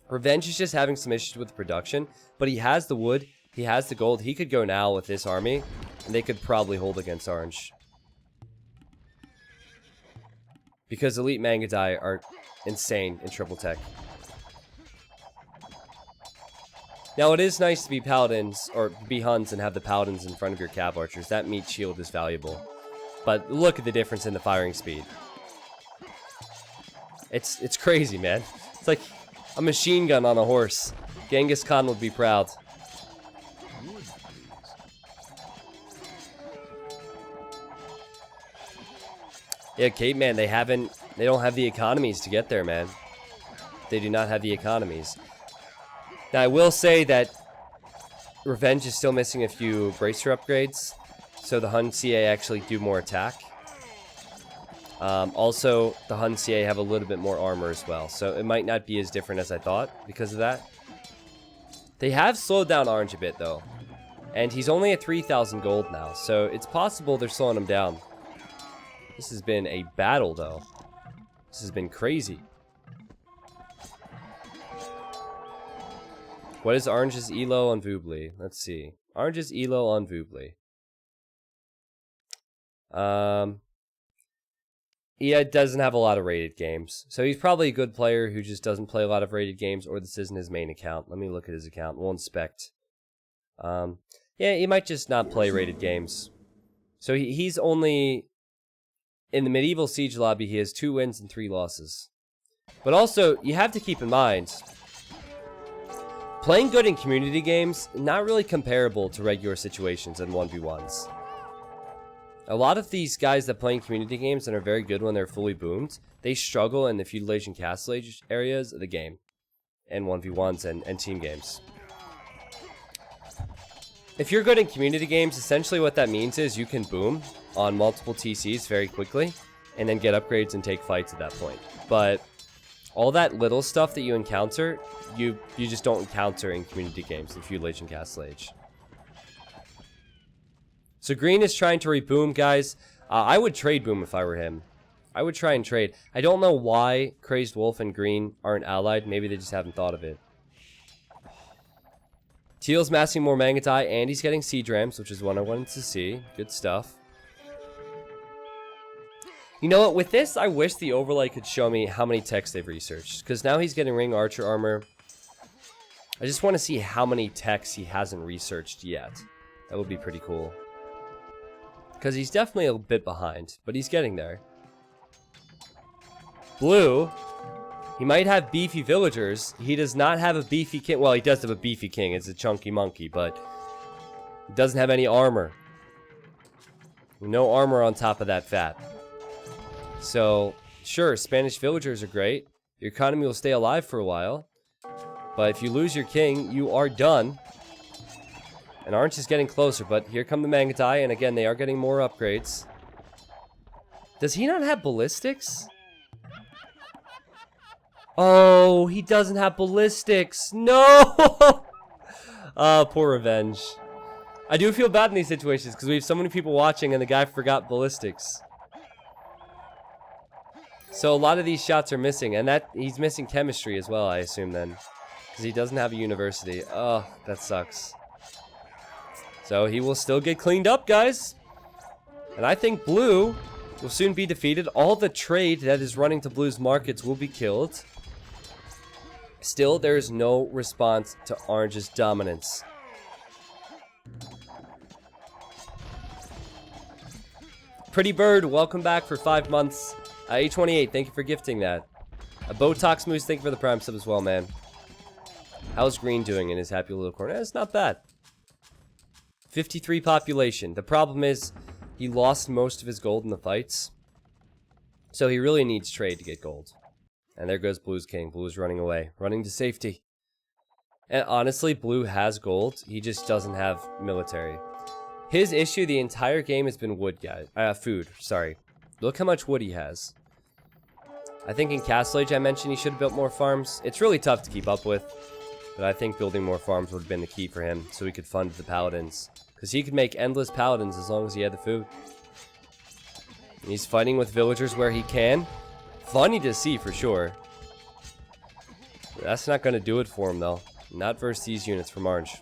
Revenge is just having some issues with production, but he has the wood, he has the gold. He could go now with this army, and they could probably hold against Orange. Because Elite Mangadai are insane in triple tech. Now, it is nice to be paladins, or be Huns and have the paladins in front of your cav archers. That meat shield is valuable. But look at the difference in the firing speed. It's crazy, man. It's like a machine gun on a horse. Genghis Khan would be proud. Yeah, Caveman, they don't have the economies to get there, man. They do not have the economies. Now, I will say that Revenge is still missing a few bracer upgrades, so the Hun CA actually do more attack. Also, the Hun CA have a little bit more armor as well, so it might not be as different as I thought because of that. They have slowed down Orange a bit, though, and he's only at 3,000 gold now, so it's possible they're slowing him down. This has been a battle, though. This has been crazy. What is Orange's elo on Voobly? Let's see. Orange's elo on Voobly. He doesn't have a lot of rated games. So he's probably a good player who just doesn't play a lot of rated games, or this isn't his main account. Let me look at his account. We'll inspect. Yeah, he might just not play rated games. So he's only... In the Medieval Siege lobby, he has 2 wins and 3 losses. But also, you have to keep in mind, playing good in community games, not really comparable to regular situations and 1v1s. A lot of these guys that play in community games and are very good when they're fully boomed, they struggle in the Feudal Age and Castle Age areas of the game. And 1v1s and team games. If you're good in community games, essentially what that means is you can boom on multiple TCs very quickly, and then get upgrades and take fights at that point. But all that little stuff that you encounter, you just don't encounter in community games, in Feudal Age and Castle Age. So green is trying to reboom, guys. I would trade boom if I were him. I would try and trade. I don't know why Crazed Wolf and green aren't allied. Maybe they just haven't thought of it. Teal's massing more Mangatai, and he's getting Siege Rams, which is what I wanted to see. Good stuff. You know what? With this, I wish the overlay could show me how many techs they've researched. Because now he's getting Ring Archer Armor. I just want to see how many techs he hasn't researched yet. That would be pretty cool. Because he's definitely a bit behind, but he's getting there. Blue, he might have beefy villagers. He does not have a beefy king. Well, he does have a beefy king. It's a chunky monkey, but he doesn't have any armor. No armor on top of that fat. So, sure, Spanish villagers are great. Your economy will stay alive for a while. But if you lose your king, you are done. And Orange is getting closer, but here come the Mangatai, and again, they are getting more upgrades. Does he not have ballistics? Oh, he doesn't have ballistics. No! Poor Revenge. I do feel bad in these situations, because we have so many people watching, and the guy forgot ballistics. So a lot of these shots are missing, and that he's missing chemistry as well, I assume, then. Because he doesn't have a university. Oh, that sucks. So he will still get cleaned up, guys. And I think blue will soon be defeated. All the trade that is running to blue's markets will be killed. Still, there is no response to orange's dominance. Pretty Bird, welcome back for 5 months. A28, thank you for gifting that. A Botox Moose, thank you for the Prime sub as well, man. How's Green doing in his happy little corner? It's not bad. 53 population. The problem is he lost most of his gold in the fights. So he really needs trade to get gold. And there goes Blue's king. Blue is running away. Running to safety. And honestly, Blue has gold. He just doesn't have military. His issue the entire game has been wood, guys. Food, sorry. Look how much wood he has. I think in Castle Age I mentioned he should have built more farms. It's really tough to keep up with. But I think building more farms would have been the key for him, so he could fund the paladins. Because he could make endless paladins as long as he had the food. He's fighting with villagers where he can. Funny to see for sure. That's not going to do it for him though. Not versus these units from Orange.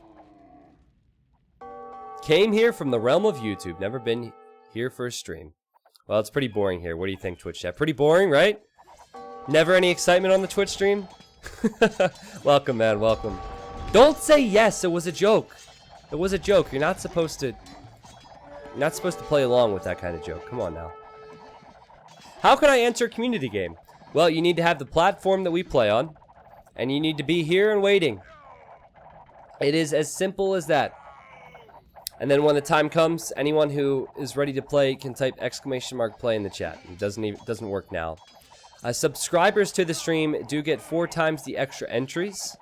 Came here from the realm of YouTube. Never been here for a stream. Well, it's pretty boring here. What do you think, Twitch chat? Pretty boring, right? Never any excitement on the Twitch stream? Welcome, man, welcome. Don't say yes, it was a joke. It was a joke. You're not supposed to play along with that kind of joke. Come on now. How can I enter a community game? Well, you need to have the platform that we play on, and you need to be here and waiting. It is as simple as that. And then when the time comes, anyone who is ready to play can type !play in the chat. It doesn't work now. Subscribers to the stream do get 4 times the extra entries.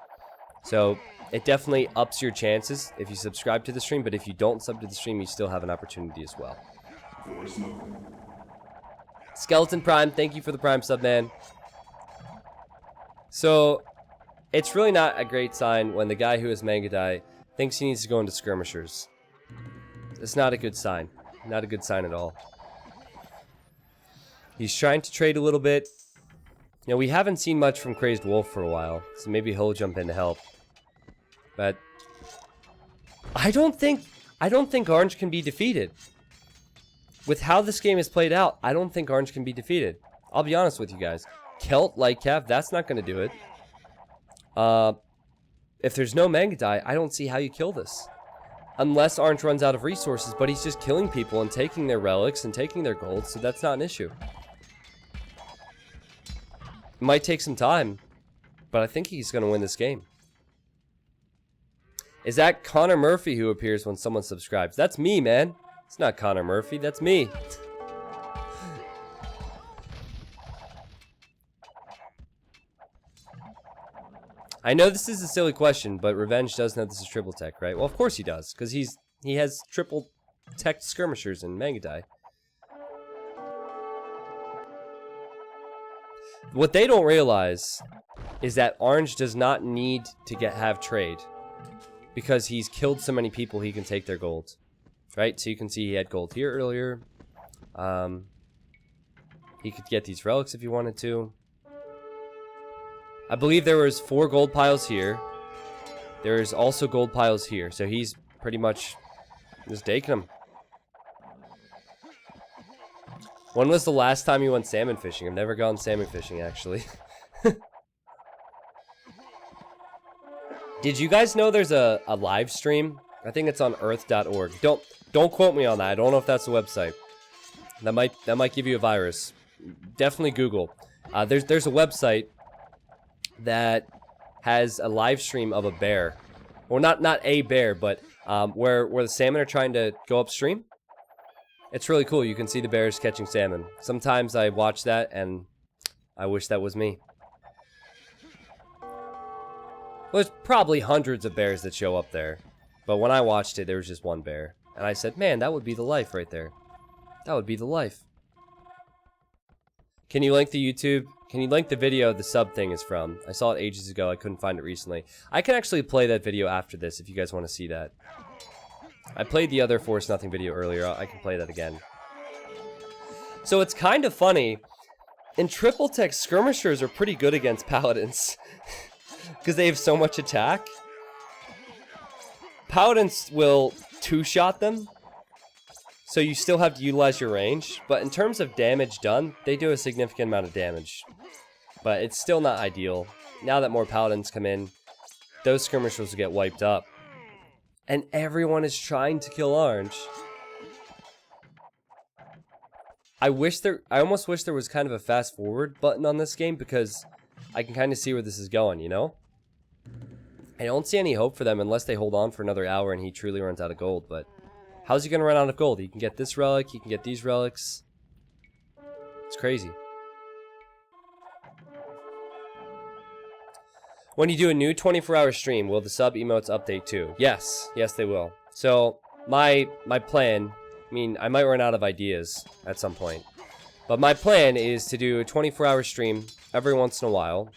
So it definitely ups your chances if you subscribe to the stream, but if you don't sub to the stream, you still have an opportunity as well. Skeleton Prime, thank you for the Prime sub, man. So it's really not a great sign when the guy who is Mangadai thinks he needs to go into skirmishers. It's not a good sign. Not a good sign at all. He's trying to trade a little bit. You know, we haven't seen much from Crazed Wolf for a while, so maybe he'll jump in to help. But I don't think Orange can be defeated. With how this game is played out, I don't think Orange can be defeated. I'll be honest with you guys. Kelt, Lightcap, that's not going to do it. If there's no Manga Die, I don't see how you kill this. Unless Orange runs out of resources, but he's just killing people and taking their relics and taking their gold, so that's not an issue. It might take some time, but I think he's going to win this game. Is that Connor Murphy who appears when someone subscribes? That's me, man. It's not Connor Murphy, that's me. I know this is a silly question, but Revenge does know this is triple tech, right? Well, of course he does, because he has triple tech skirmishers in Manga Die. What they don't realize is that Orange does not need to have trade, because he's killed so many people he can take their gold. Right? So you can see he had gold here earlier. He could get these relics if he wanted to. I believe there was 4 gold piles here. There's also gold piles here. So he's pretty much just taking them. When was the last time you went salmon fishing? I've never gone salmon fishing, actually. Did you guys know there's a live stream? I think it's on earth.org. Don't quote me on that. I don't know if that's the website. That might give you a virus. Definitely Google. There's a website that has a live stream of a bear. Well, not a bear, but where the salmon are trying to go upstream. It's really cool. You can see the bears catching salmon. Sometimes I watch that and I wish that was me. Well, there's probably hundreds of bears that show up there. But when I watched it, there was just one bear. And I said, man, that would be the life right there. That would be the life. Can you link the YouTube? Can you link the video the sub thing is from? I saw it ages ago. I couldn't find it recently. I can actually play that video after this if you guys want to see that. I played the other Force Nothing video earlier. I can play that again. So it's kind of funny. In triple tech, skirmishers are pretty good against paladins. Because they have so much attack. Paladins will two-shot them. So you still have to utilize your range. But in terms of damage done, they do a significant amount of damage. But it's still not ideal. Now that more paladins come in, those skirmishers will get wiped up. And everyone is trying to kill Orange. I almost wish there was kind of a fast forward button on this game, because I can kind of see where this is going, you know? I don't see any hope for them unless they hold on for another hour and he truly runs out of gold, but how's he going to run out of gold? He can get this relic, he can get these relics. It's crazy. When you do a new 24-hour stream, will the sub emotes update too? Yes. Yes, they will. So, my plan, I mean, I might run out of ideas at some point. But my plan is to do a 24-hour stream every once in a while.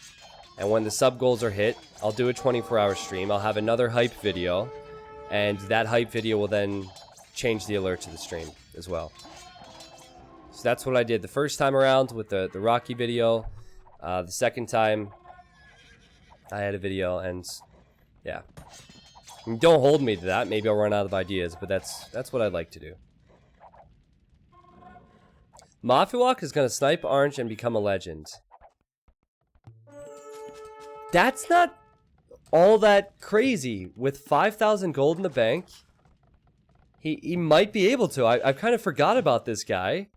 And when the sub goals are hit, I'll do a 24-hour stream. I'll have another hype video. And that hype video will then change the alert to the stream as well. So that's what I did the first time around with the Rocky video. The second time, I had a video, and yeah. I mean, don't hold me to that. Maybe I'll run out of ideas, but that's what I'd like to do. Mafiawak is going to snipe Orange and become a legend. That's not all that crazy. With 5,000 gold in the bank, he might be able to. I kind of forgot about this guy.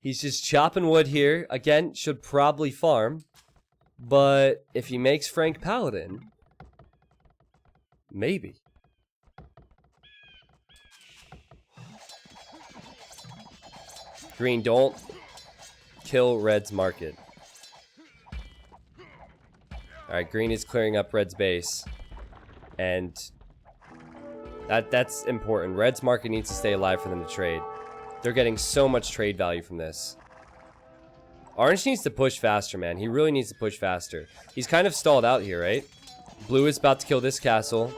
He's just chopping wood here. Again, should probably farm. But if he makes Frank Paladin, maybe. Green, don't kill Red's market. Alright, Green is clearing up Red's base. And that's important. Red's market needs to stay alive for them to trade. They're getting so much trade value from this. Orange needs to push faster, man. He really needs to push faster. He's kind of stalled out here, right? Blue is about to kill this castle.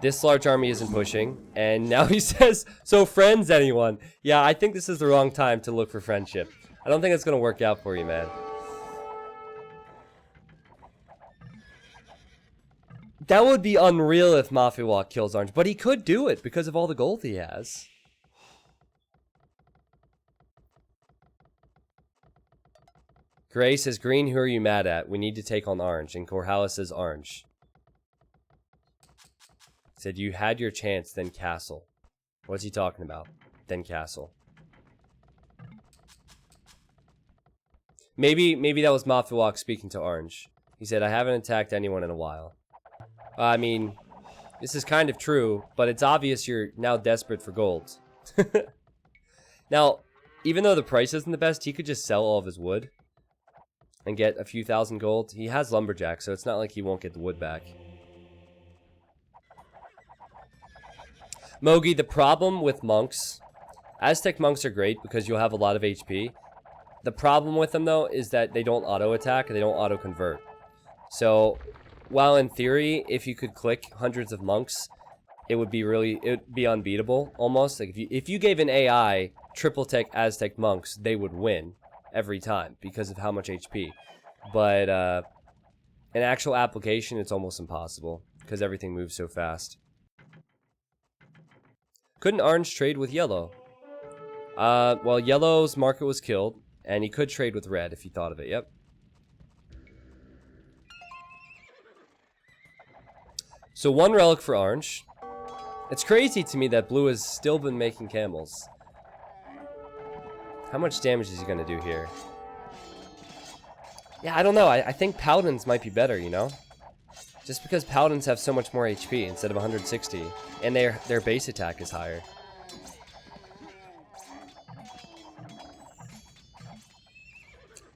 This large army isn't pushing. And now he says, so friends, anyone? Yeah, I think this is the wrong time to look for friendship. I don't think it's going to work out for you, man. That would be unreal if Mafia Walk kills Orange, but he could do it because of all the gold he has. Gray says, Green, who are you mad at? We need to take on Orange. And Corhalis says, Orange. He said, you had your chance, then Castle. What's he talking about? Then Castle. Maybe that was Mafia Walk speaking to Orange. He said, I haven't attacked anyone in a while. I mean, this is kind of true, but it's obvious you're now desperate for gold. Now, even though the price isn't the best, he could just sell all of his wood and get a few thousand gold. He has Lumberjack, so it's not like he won't get the wood back. Mogi, the problem with monks, Aztec monks are great because you'll have a lot of HP. The problem with them, though, is that they don't auto-attack, they don't auto-convert. So, while in theory, if you could click hundreds of monks, it would be unbeatable, almost. Like, if you gave an AI triple tech Aztec monks, they would win every time because of how much HP. But, in actual application, it's almost impossible because everything moves so fast. Couldn't Orange trade with Yellow? Well, Yellow's market was killed, and he could trade with Red if he thought of it, yep. So 1 relic for Orange. It's crazy to me that Blue has still been making camels. How much damage is he going to do here? Yeah, I don't know. I think Paladins might be better, you know? Just because Paladins have so much more HP instead of 160. And their base attack is higher.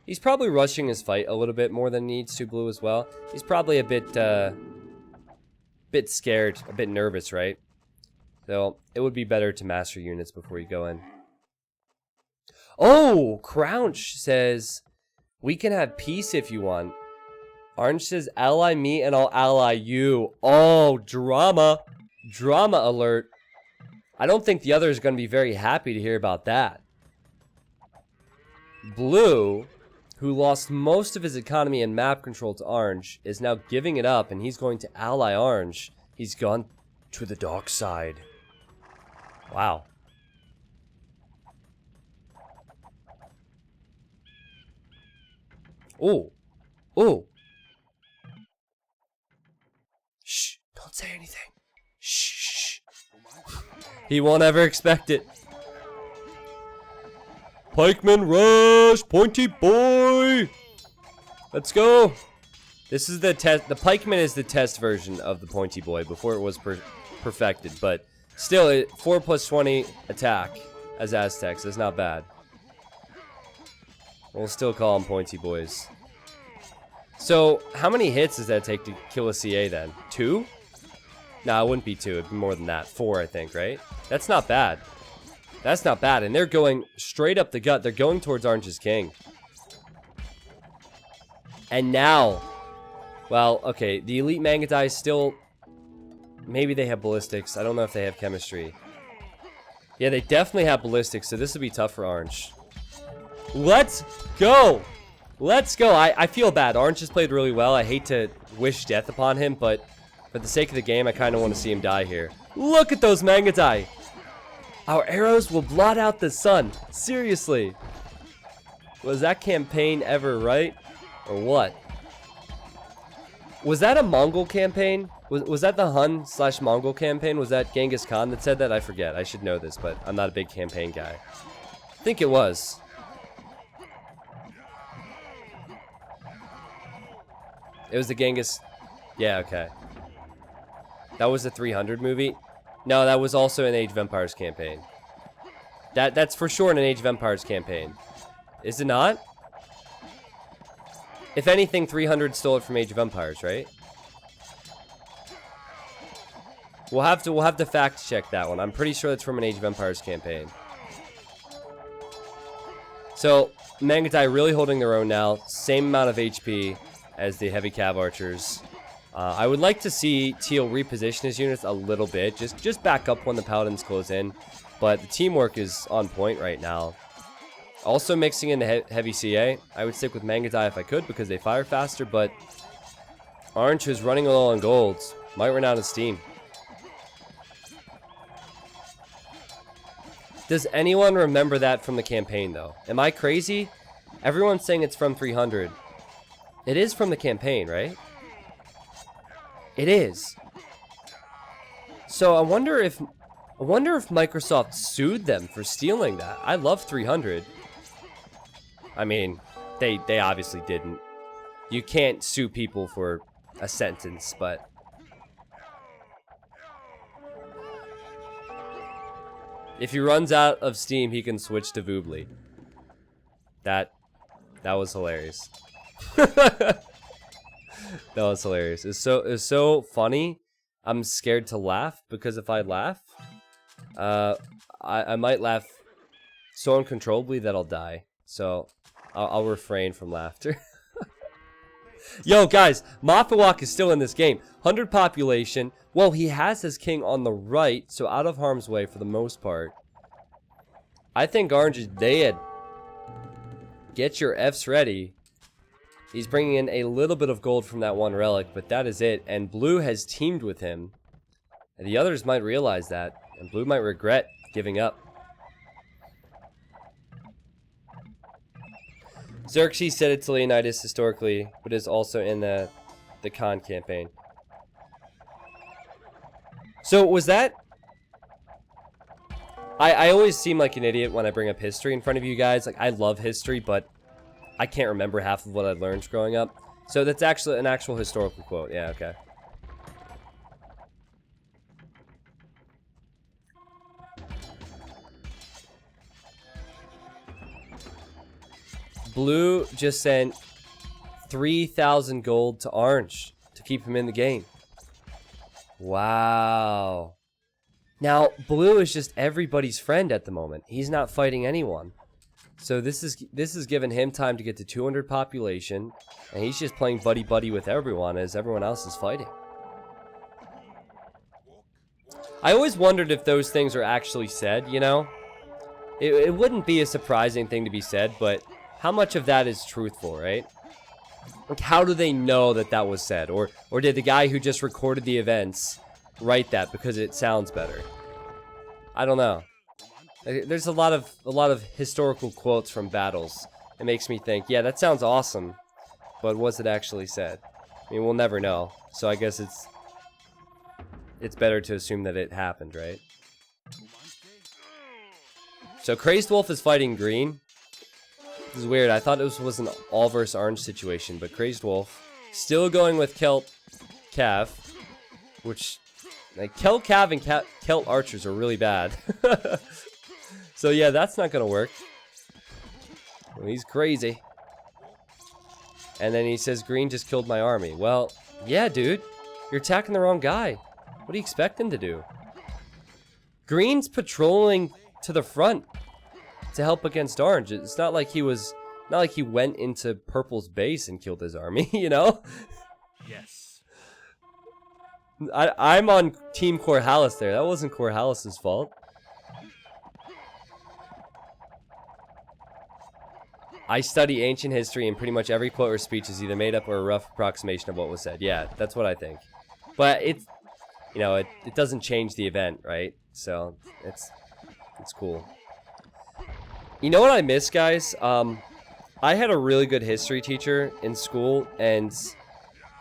He's probably rushing his fight a little bit more than he needs to, Blue, as well. He's probably a bit scared, a bit nervous, right? So, it would be better to master units before you go in. Oh! Crouch says, we can have peace if you want. Orange says, ally me and I'll ally you. Oh, drama. Drama alert. I don't think the other is going to be very happy to hear about that. Blue, who lost most of his economy and map control to Orange, is now giving it up and he's going to ally Orange. He's gone to the dark side. Wow. Oh. Oh. Shh. Don't say anything. Shh. He won't ever expect it. Pikeman rush! Pointy boy! Let's go! This is the test. The Pikeman is the test version of the Pointy Boy before it was perfected, but still, 4 plus 20 attack as Aztecs. That's not bad. We'll still call them Pointy Boys. So, how many hits does that take to kill a CA then? 2? No, it wouldn't be 2. It'd be more than that. 4, I think, right? That's not bad. That's not bad. And they're going straight up the gut. They're going towards Orange's King. And now, well, okay, the Elite Mangadai still, maybe they have ballistics. I don't know if they have chemistry. Yeah, they definitely have ballistics, so this would be tough for Orange. Let's go! Let's go! I feel bad. Orange has played really well. I hate to wish death upon him, but for the sake of the game, I kind of want to see him die here. Look at those Mangadai! Our arrows will blot out the sun. Seriously. Was that campaign ever right? Or what? Was that a Mongol campaign? Was that the Hun/Mongol campaign? Was that Genghis Khan that said that? I forget. I should know this, but I'm not a big campaign guy. I think it was. It was the Genghis... Yeah, okay. That was the 300 movie? No, that was also an Age of Empires campaign. That's for sure an Age of Empires campaign. Is it not? If anything, 300 stole it from Age of Empires, right? We'll have to fact check that one. I'm pretty sure it's from an Age of Empires campaign. So, Mangadai really holding their own now. Same amount of HP as the heavy cav archers. I would like to see Teal reposition his units a little bit. Just back up when the Paladins close in. But the teamwork is on point right now. Also mixing in the heavy CA. I would stick with Mangadai if I could because they fire faster, but Orange, who's running low on golds, might run out of steam. Does anyone remember that from the campaign, though? Am I crazy? Everyone's saying it's from 300. It is from the campaign, right? It is. So I wonder if Microsoft sued them for stealing that. I love 300. I mean, they obviously didn't. You can't sue people for a sentence, but if he runs out of steam, he can switch to Voobly. That was hilarious. That was hilarious. It's so funny. I'm scared to laugh because if I laugh, I might laugh so uncontrollably that I'll die. So I'll refrain from laughter. Yo, guys, Mafawak is still in this game. 100 population. Well, he has his king on the right, so out of harm's way for the most part. I think Orange is dead. Get your Fs ready. He's bringing in a little bit of gold from that one relic, but that is it. And Blue has teamed with him. And the others might realize that, and Blue might regret giving up. Xerxes said it to Leonidas historically, but is also in the Khan campaign. So was that... I always seem like an idiot when I bring up history in front of you guys. Like, I love history, but I can't remember half of what I learned growing up. So that's actually an actual historical quote. Yeah, okay. Blue just sent 3,000 gold to Orange to keep him in the game. Wow. Now, Blue is just everybody's friend at the moment. He's not fighting anyone. So this is giving him time to get to 200 population, and he's just playing buddy-buddy with everyone as everyone else is fighting. I always wondered if those things are actually said, you know? It wouldn't be a surprising thing to be said, but how much of that is truthful, right? Like, how do they know that that was said? Or did the guy who just recorded the events write that because it sounds better? I don't know. There's a lot of historical quotes from battles. It makes me think, yeah, that sounds awesome, but was it actually said? I mean, we'll never know. So I guess it's better to assume that it happened, right? So Crazed Wolf is fighting green. This is weird. I thought it was an all versus orange situation, but Crazed Wolf still going with Celt Cav, which like Celt Cav and Celt Archers are really bad. So yeah, that's not gonna work. Well, he's crazy. And then he says, "Green just killed my army." Well, yeah, dude, you're attacking the wrong guy. What do you expect him to do? Green's patrolling to the front to help against Orange. It's not like he went into Purple's base and killed his army, you know? Yes. I'm on Team Corhalis there. That wasn't Corhalis's fault. I study ancient history, and pretty much every quote or speech is either made up or a rough approximation of what was said. Yeah, that's what I think. But it's, you know, it doesn't change the event, right? So it's cool. You know what I miss, guys? I had a really good history teacher in school, and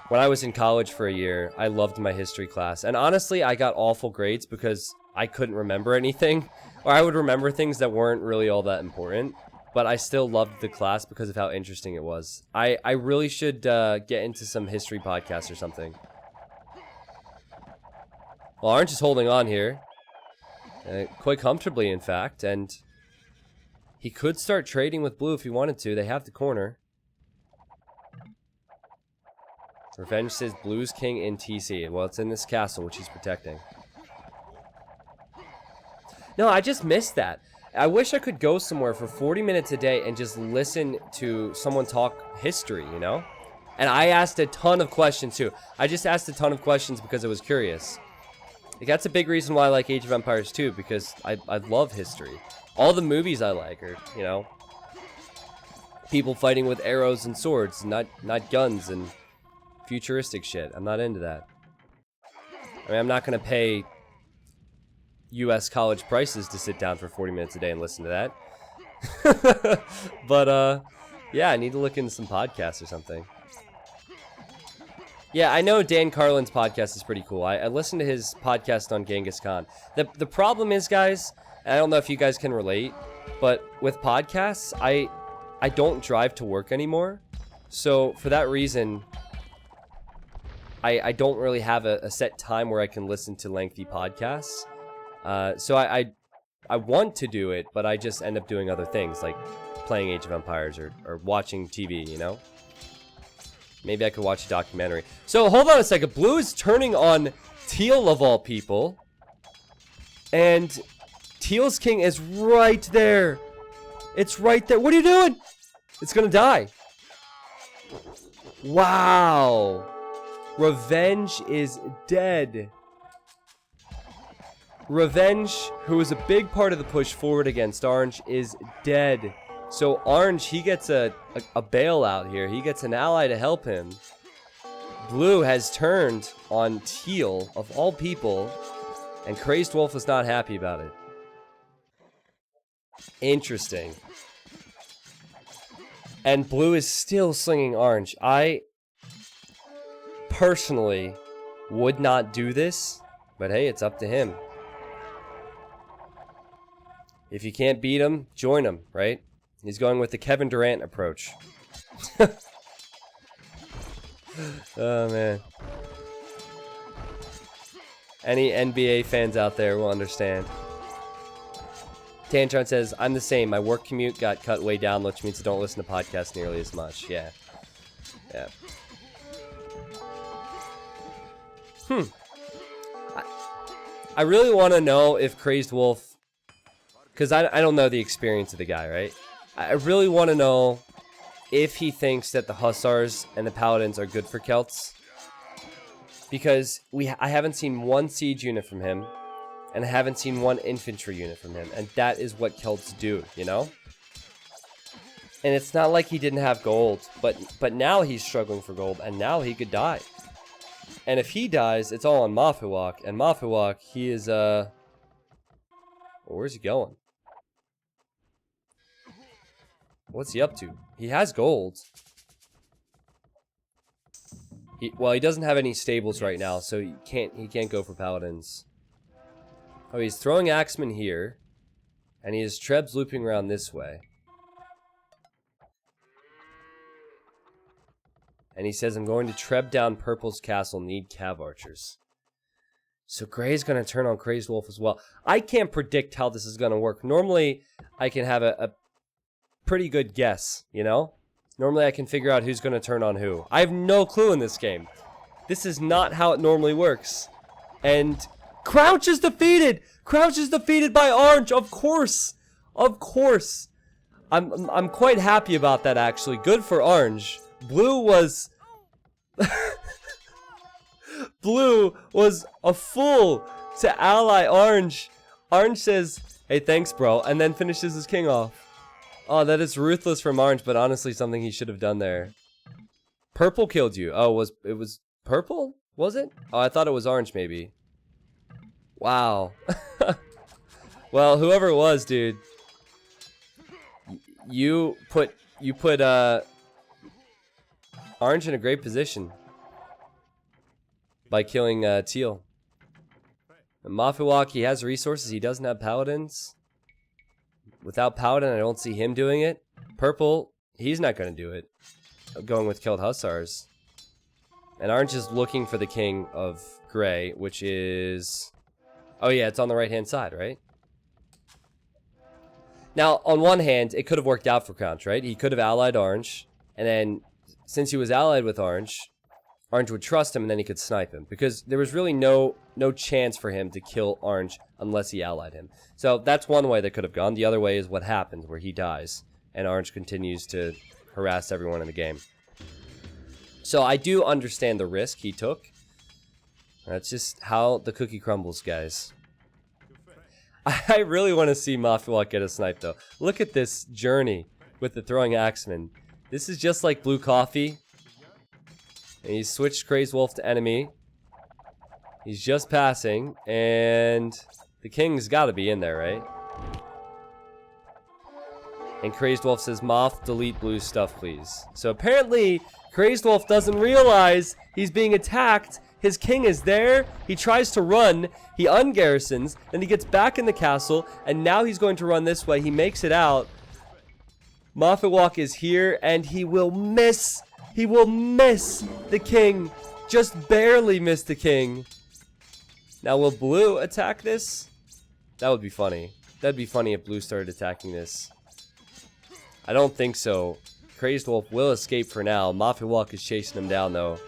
when I was in college for a year, I loved my history class. And honestly, I got awful grades because I couldn't remember anything, or I would remember things that weren't really all that important. But I still loved the class because of how interesting it was. I really should get into some history podcasts or something. Well, Orange is holding on here. Quite comfortably, in fact. And he could start trading with Blue if he wanted to. They have the corner. Revenge says Blue's king in TC. Well, it's in this castle, which he's protecting. No, I just missed that. I wish I could go somewhere for 40 minutes a day and just listen to someone talk history, you know? And I asked a ton of questions, too. I just asked a ton of questions because I was curious. Like, that's a big reason why I like Age of Empires 2, because I love history. All the movies I like are, you know, people fighting with arrows and swords, not guns and futuristic shit. I'm not into that. I mean, I'm not going to pay US college prices to sit down for 40 minutes a day and listen to that. But, yeah, I need to look into some podcasts or something. Yeah, I know Dan Carlin's podcast is pretty cool. I listened to his podcast on Genghis Khan. The problem is, guys, and I don't know if you guys can relate, but with podcasts, I don't drive to work anymore. So for that reason, I don't really have a set time where I can listen to lengthy podcasts. So I want to do it, but I just end up doing other things, like playing Age of Empires or watching TV, you know? Maybe I could watch a documentary. So hold on a second. Blue is turning on Teal of all people. And Teal's king is right there. It's right there. What are you doing? It's gonna die. Wow. Revenge is dead. Revenge, who was a big part of the push forward against Orange, is dead. So Orange, he gets a bailout here. He gets an ally to help him. Blue has turned on Teal, of all people, and Crazed Wolf is not happy about it. Interesting. And Blue is still slinging Orange. I personally would not do this, but hey, it's up to him. If you can't beat him, join him, right? He's going with the Kevin Durant approach. Oh, man. Any NBA fans out there will understand. Tantron says, I'm the same. My work commute got cut way down, which means I don't listen to podcasts nearly as much. Yeah. Yeah. I really want to know if Crazed Wolf... Because I don't know the experience of the guy, right? I really want to know if he thinks that the Hussars and the Paladins are good for Celts. Because I haven't seen one siege unit from him, and I haven't seen one infantry unit from him, and that is what Celts do, you know? And it's not like he didn't have gold, but now he's struggling for gold, and now he could die. And if he dies, it's all on Mafuwak, and Mafuwak, he is, well, where's he going? What's he up to? He has gold. Well, he doesn't have any stables right now, so he can't go for Paladins. Oh, he's throwing Axemen here. And he has Trebs looping around this way. And he says, I'm going to Treb down Purple's castle, need Cav Archers. So Gray's going to turn on Crazed Wolf as well. I can't predict how this is going to work. Normally, I can have a pretty good guess, you know? Normally I can figure out who's going to turn on who. I have no clue in this game. This is not how it normally works. And Crouch is defeated! Crouch is defeated by Orange, of course! Of course! I'm quite happy about that, actually. Good for Orange. Blue was... Blue was a fool to ally Orange. Orange says, hey, thanks, bro, and then finishes his king off. Oh, that is ruthless from Orange, but honestly something he should have done there. Purple killed you. Oh, it was Purple? Was it? Oh, I thought it was Orange, maybe. Wow. Well, whoever it was, dude. You put Orange in a great position by killing Teal. And Mafuwak, he has resources. He doesn't have Paladins. Without Paladin, I don't see him doing it. Purple, he's not going to do it. I'm going with killed Hussars. And Orange is looking for the king of Gray, which is... Oh yeah, it's on the right-hand side, right? Now, on one hand, it could have worked out for Crouch, right? He could have allied Orange, and then, since he was allied with Orange, Orange would trust him, and then he could snipe him. Because there was really no chance for him to kill Orange unless he allied him. So that's one way that could have gone. The other way is what happened, where he dies, and Orange continues to harass everyone in the game. So I do understand the risk he took. That's just how the cookie crumbles, guys. I really want to see Mafuwak get a snipe, though. Look at this journey with the throwing axeman. This is just like Blue Coffee. And he's switched Crazed Wolf to enemy. He's just passing, and the king's got to be in there, right? And Crazed Wolf says, Moth, delete blue stuff, please. So apparently, Crazed Wolf doesn't realize he's being attacked. His king is there. He tries to run. He ungarrisons. Then he gets back in the castle, and now he's going to run this way. He makes it out. Moffetwalk is here, and he will miss. He will miss the king. Just barely miss the king. Now, will blue attack this? That would be funny. That'd be funny if blue started attacking this. I don't think so. Crazed Wolf will escape for now. Moffetwalk is chasing him down, though.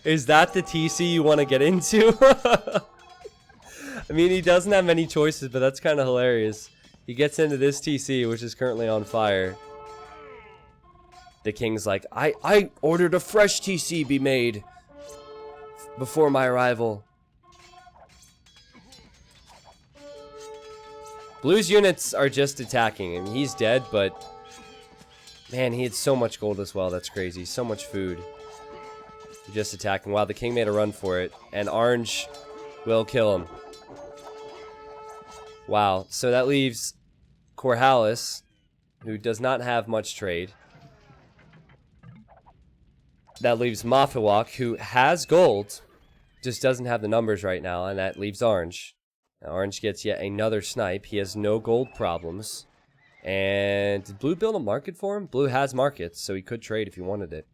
Is that the TC you want to get into? I mean, he doesn't have many choices, but that's kind of hilarious. He gets into this TC, which is currently on fire. The king's like, I ordered a fresh TC be made before my arrival. Blue's units are just attacking. I mean, he's dead, but man, he had so much gold as well. That's crazy. So much food. Just attacking. Wow, the king made a run for it, and orange will kill him. Wow, so that leaves Corhalis, who does not have much trade. That leaves Moffetwalk, who has gold, just doesn't have the numbers right now, and that leaves Orange. Now, Orange gets yet another snipe. He has no gold problems. And did Blue build a market for him? Blue has markets, so he could trade if he wanted it.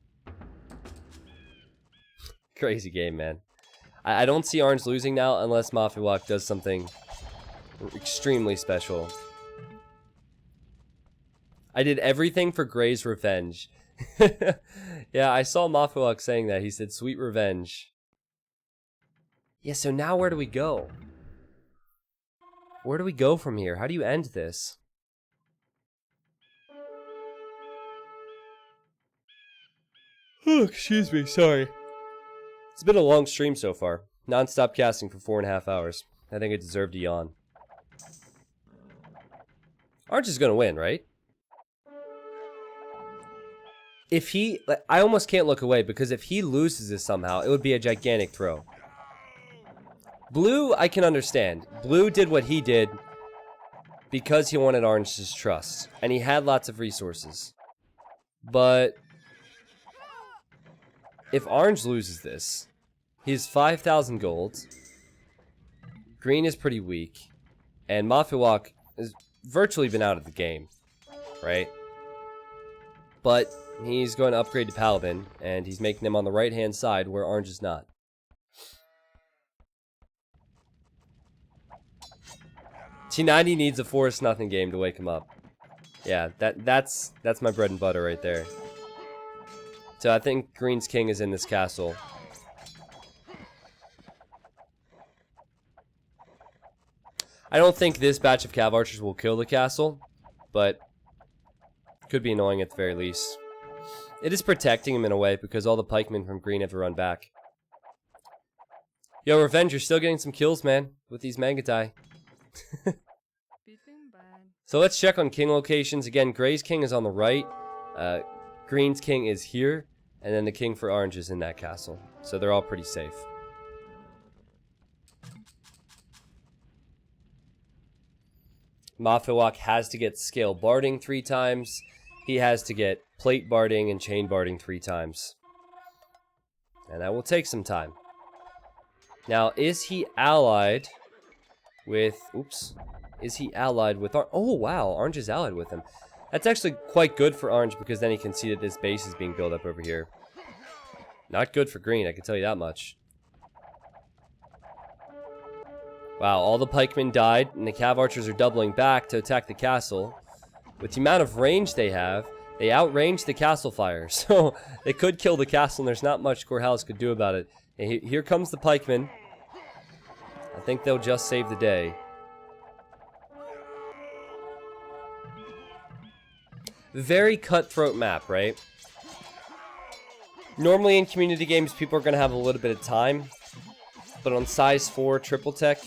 Crazy game, man. I don't see Orange losing now unless Moffetwalk does something extremely special. I did everything for Gray's revenge. Yeah, I saw Moffetwalk saying that. He said, sweet revenge. Yeah, so now where do we go? Where do we go from here? How do you end this? Oh, excuse me, sorry. It's been a long stream so far. Non-stop casting for 4.5 hours. I think I deserved a yawn. Orange is gonna win, right? If he... I almost can't look away, because if he loses this somehow, it would be a gigantic throw. Blue, I can understand. Blue did what he did because he wanted Orange's trust. And he had lots of resources. But if Orange loses this, he's 5,000 gold. Green is pretty weak. And Moffetwalk has virtually been out of the game. Right? But he's going to upgrade to Paladin, and he's making them on the right-hand side where Orange is not. T90 needs a 4-0 game to wake him up. Yeah, that's my bread and butter right there. So I think Green's king is in this castle. I don't think this batch of Cav Archers will kill the castle, but could be annoying at the very least. It is protecting him in a way because all the pikemen from Green have to run back. Yo, Revenge, you're still getting some kills, man, with these Mangatai. So let's check on king locations. Again, Gray's king is on the right. Green's king is here. And then the king for Orange is in that castle. So they're all pretty safe. Moffetwalk has to get scale barding 3 times. He has to get plate barding and chain barding 3 times. And that will take some time. Now, is he allied with... Oops. Is he allied with... Oh, wow. Orange is allied with him. That's actually quite good for Orange because then he can see that this base is being built up over here. Not good for Green, I can tell you that much. Wow, all the pikemen died, and the Cav Archers are doubling back to attack the castle. With the amount of range they have, they outranged the castle fire. So they could kill the castle, and there's not much Corhalis could do about it. And here comes the pikemen. I think they'll just save the day. Very cutthroat map, right? Normally in community games, people are going to have a little bit of time. But on size 4 triple tech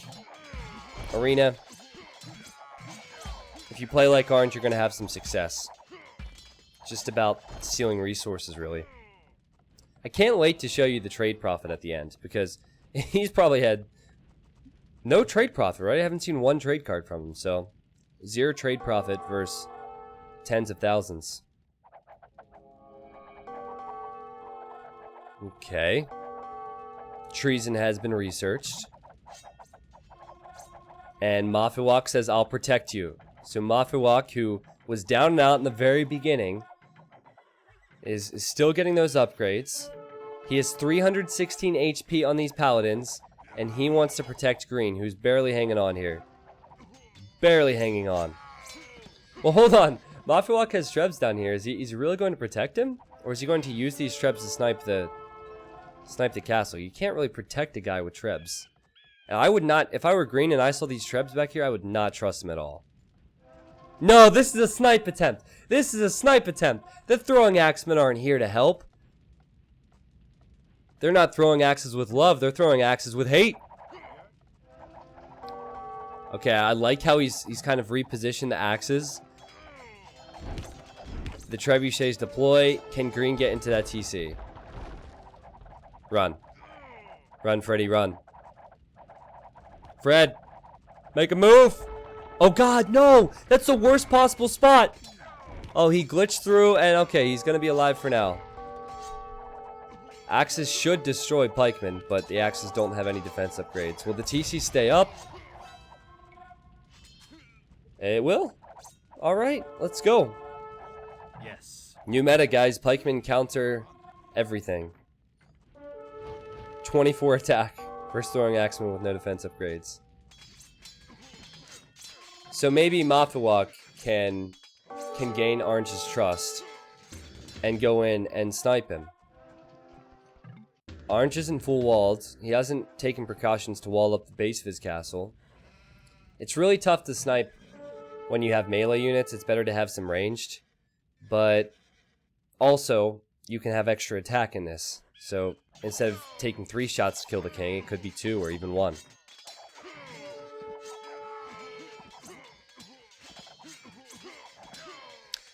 arena, If you play like orange, you're going to have some success. It's just about stealing resources, really. I can't wait to show you the trade profit at the end, because he's probably had no trade profit, right? I haven't seen one trade card from him, so 0 trade profit versus tens of thousands. Okay. Treason has been researched. And Mafiwak says, I'll protect you. So Mafiwak, who was down and out in the very beginning, is still getting those upgrades. He has 316 HP on these paladins, and he wants to protect Green, who's barely hanging on here. Barely hanging on. Well, hold on. Mafiwak has Trebs down here. Is he really going to protect him? Or is he going to use these Trebs to snipe the castle? You can't really protect a guy with Trebs. And I would not, if I were Green and I saw these Trebs back here, I would not trust him at all. No, this is a snipe attempt. This is a snipe attempt. The throwing axemen aren't here to help. They're not throwing axes with love. They're throwing axes with hate. Okay, I like how he's kind of repositioned the axes. The trebuchets deploy. Can Green get into that TC? Run. Run, Freddy, run. Fred, make a move. Oh God, no! That's the worst possible spot. Oh, he glitched through, and okay, he's gonna be alive for now. Axes should destroy pikemen, but the axes don't have any defense upgrades. Will the TC stay up? It will. Alright, let's go. Yes. New meta, guys. Pikemen counter everything. 24 attack. First throwing axeman with no defense upgrades. So maybe Mafiwak can gain Orange's trust and go in and snipe him. Orange isn't full walled. He hasn't taken precautions to wall up the base of his castle. It's really tough to snipe when you have melee units. It's better to have some ranged. But also, you can have extra attack in this. So instead of taking 3 shots to kill the king, it could be 2 or even 1.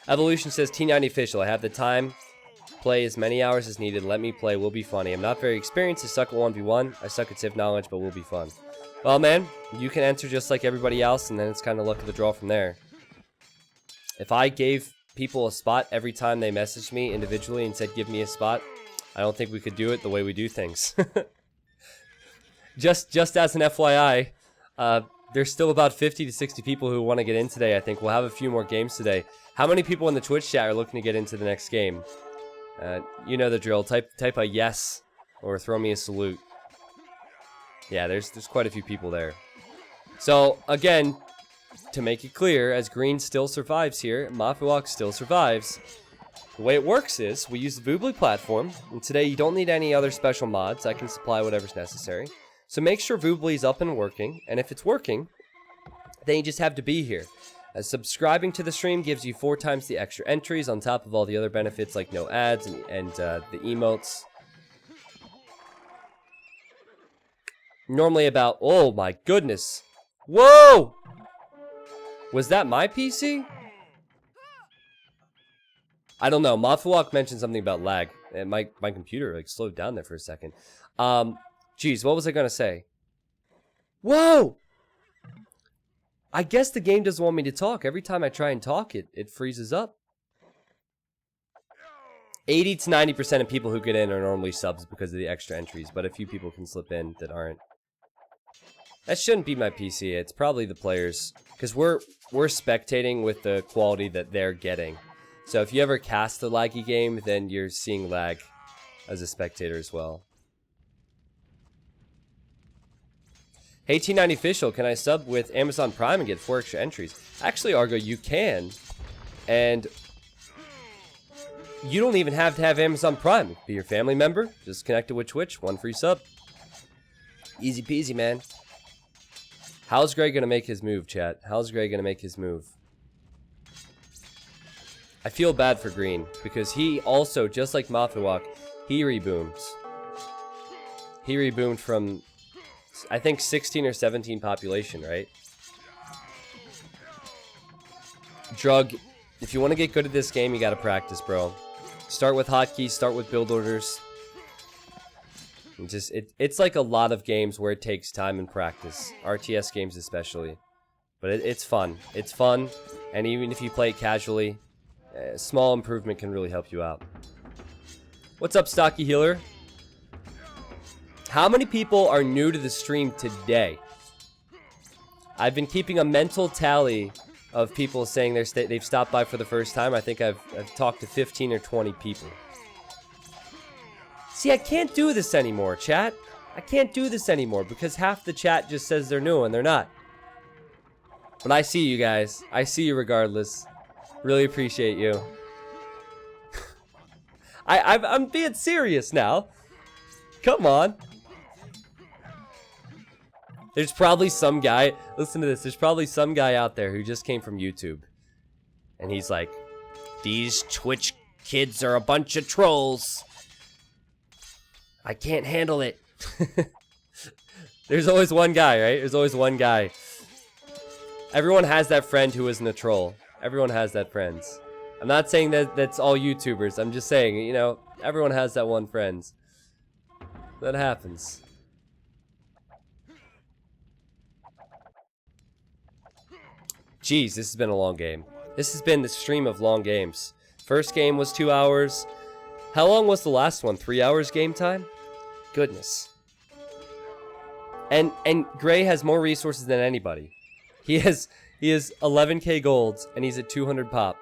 Evolution says, T90 official, I have the time. Play as many hours as needed. Let me play. Will be funny. I'm not very experienced. I suck at 1v1. I suck at Civ knowledge, but will be fun. Well, man, you can enter just like everybody else, and then it's kind of luck of the draw from there. If I gave people a spot every time they messaged me individually and said, give me a spot, I don't think we could do it the way we do things. just as an FYI, there's still about 50 to 60 people who want to get in today. I think we'll have a few more games today. How many people in the Twitch chat are looking to get into the next game? You know the drill. Type a yes or throw me a salute. Yeah, there's quite a few people there. So again, to make it clear, as Green still survives here, Mafiwak still survives. The way it works is we use the Voobly platform, and today you don't need any other special mods. I can supply whatever's necessary. So make sure Voobly's up and working, and if it's working, then you just have to be here. Subscribing to the stream gives you 4 times the extra entries on top of all the other benefits like no ads and the emotes. Normally about, oh my goodness. Whoa! Was that my PC? I don't know. Mafiwak mentioned something about lag. And my computer like slowed down there for a second. Geez, what was I gonna say? Whoa! I guess the game doesn't want me to talk. Every time I try and talk, it freezes up. 80 to 90% of people who get in are normally subs because of the extra entries, but a few people can slip in that aren't. That shouldn't be my PC. It's probably the players, because we're spectating with the quality that they're getting. So if you ever cast a laggy game, then you're seeing lag as a spectator as well. Hey T90 official, can I sub with Amazon Prime and get 4 extra entries? Actually, Argo, you can. And you don't even have to have Amazon Prime. Be your family member, just connect it with Twitch, 1 free sub. Easy peasy, man. How's Greg gonna make his move, chat? How's Greg gonna make his move? I feel bad for Green, because he also, just like Mafiwak, he reboomed. He reboomed from, I think, 16 or 17 population, right? Drug, if you want to get good at this game, you got to practice, bro. Start with hotkeys, start with build orders. And just it's like a lot of games where it takes time and practice. RTS games especially. But it's fun. It's fun, and even if you play it casually, a small improvement can really help you out. What's up, Stocky Healer? How many people are new to the stream today? I've been keeping a mental tally of people saying they've stopped by for the first time. I think I've talked to 15 or 20 people. See, I can't do this anymore, chat. I can't do this anymore because half the chat just says they're new and they're not. But I see you guys. I see you regardless. Really appreciate you. I'm being serious now. Come on. There's probably some guy, listen to this, there's probably some guy out there who just came from YouTube. And he's like, these Twitch kids are a bunch of trolls. I can't handle it. There's always one guy, right? There's always one guy. Everyone has that friend who isn't a troll. Everyone has that friend. I'm not saying that that's all YouTubers. I'm just saying, you know, everyone has that one friend. That happens. Jeez, this has been a long game. This has been the stream of long games. First game was 2 hours. How long was the last one? 3 hours game time? Goodness. And Gray has more resources than anybody. He has 11k golds and he's at 200 pop.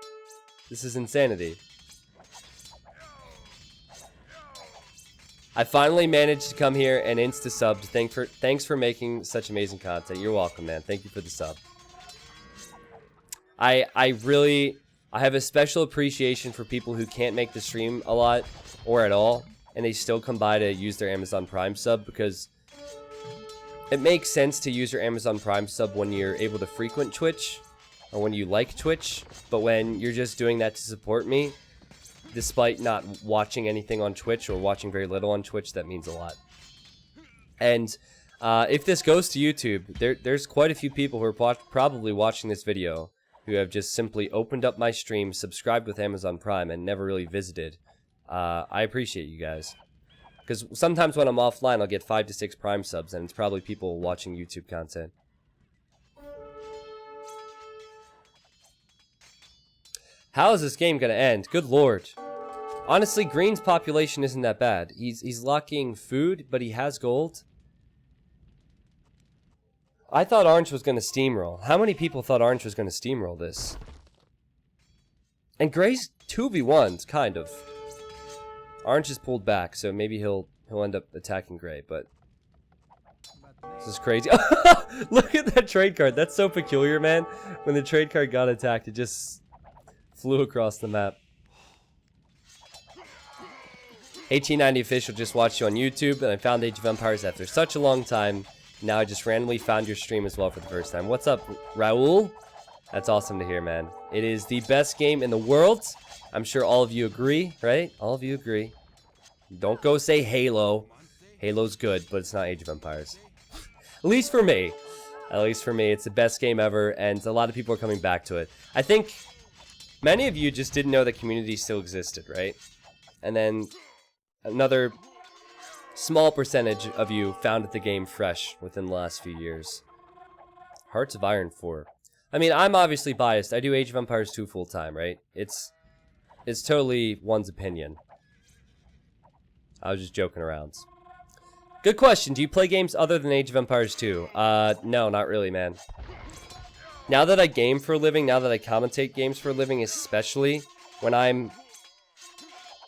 This is insanity. I finally managed to come here and insta-subbed. Thanks for making such amazing content. You're welcome, man. Thank you for the sub. I have a special appreciation for people who can't make the stream a lot or at all, and they still come by to use their Amazon Prime sub, because it makes sense to use your Amazon Prime sub when you're able to frequent Twitch or when you like Twitch, but when you're just doing that to support me, despite not watching anything on Twitch or watching very little on Twitch, that means a lot. And if this goes to YouTube, there's quite a few people who are probably watching this video who have just simply opened up my stream, subscribed with Amazon Prime, and never really visited. I appreciate you guys. Because sometimes when I'm offline, I'll get 5 to 6 Prime subs, and it's probably people watching YouTube content. How is this game gonna end? Good lord. Honestly, Green's population isn't that bad. He's lacking food, but he has gold. I thought Orange was gonna steamroll. How many people thought Orange was gonna steamroll this? And Gray's 2v1s, kind of. Orange is pulled back, so maybe he'll end up attacking Gray, but this is crazy. Look at that trade card. That's so peculiar, man. When the trade card got attacked, it just flew across the map. 1890 official just watched you on YouTube, and I found Age of Empires after such a long time. Now I just randomly found your stream as well for the first time. What's up, Raul? That's awesome to hear, man. It is the best game in the world. I'm sure all of you agree, right? All of you agree. Don't go say Halo. Halo's good, but it's not Age of Empires. At least for me. At least for me, it's the best game ever, and a lot of people are coming back to it. I think many of you just didn't know that Community still existed, right? And then another small percentage of you found the game fresh within the last few years. Hearts of Iron 4. I mean, I'm obviously biased. I do Age of Empires 2 full time, right? It's totally one's opinion. I was just joking around. Good question. Do you play games other than Age of Empires 2? No, not really, man. Now that I game for a living, now that I commentate games for a living, especially when I'm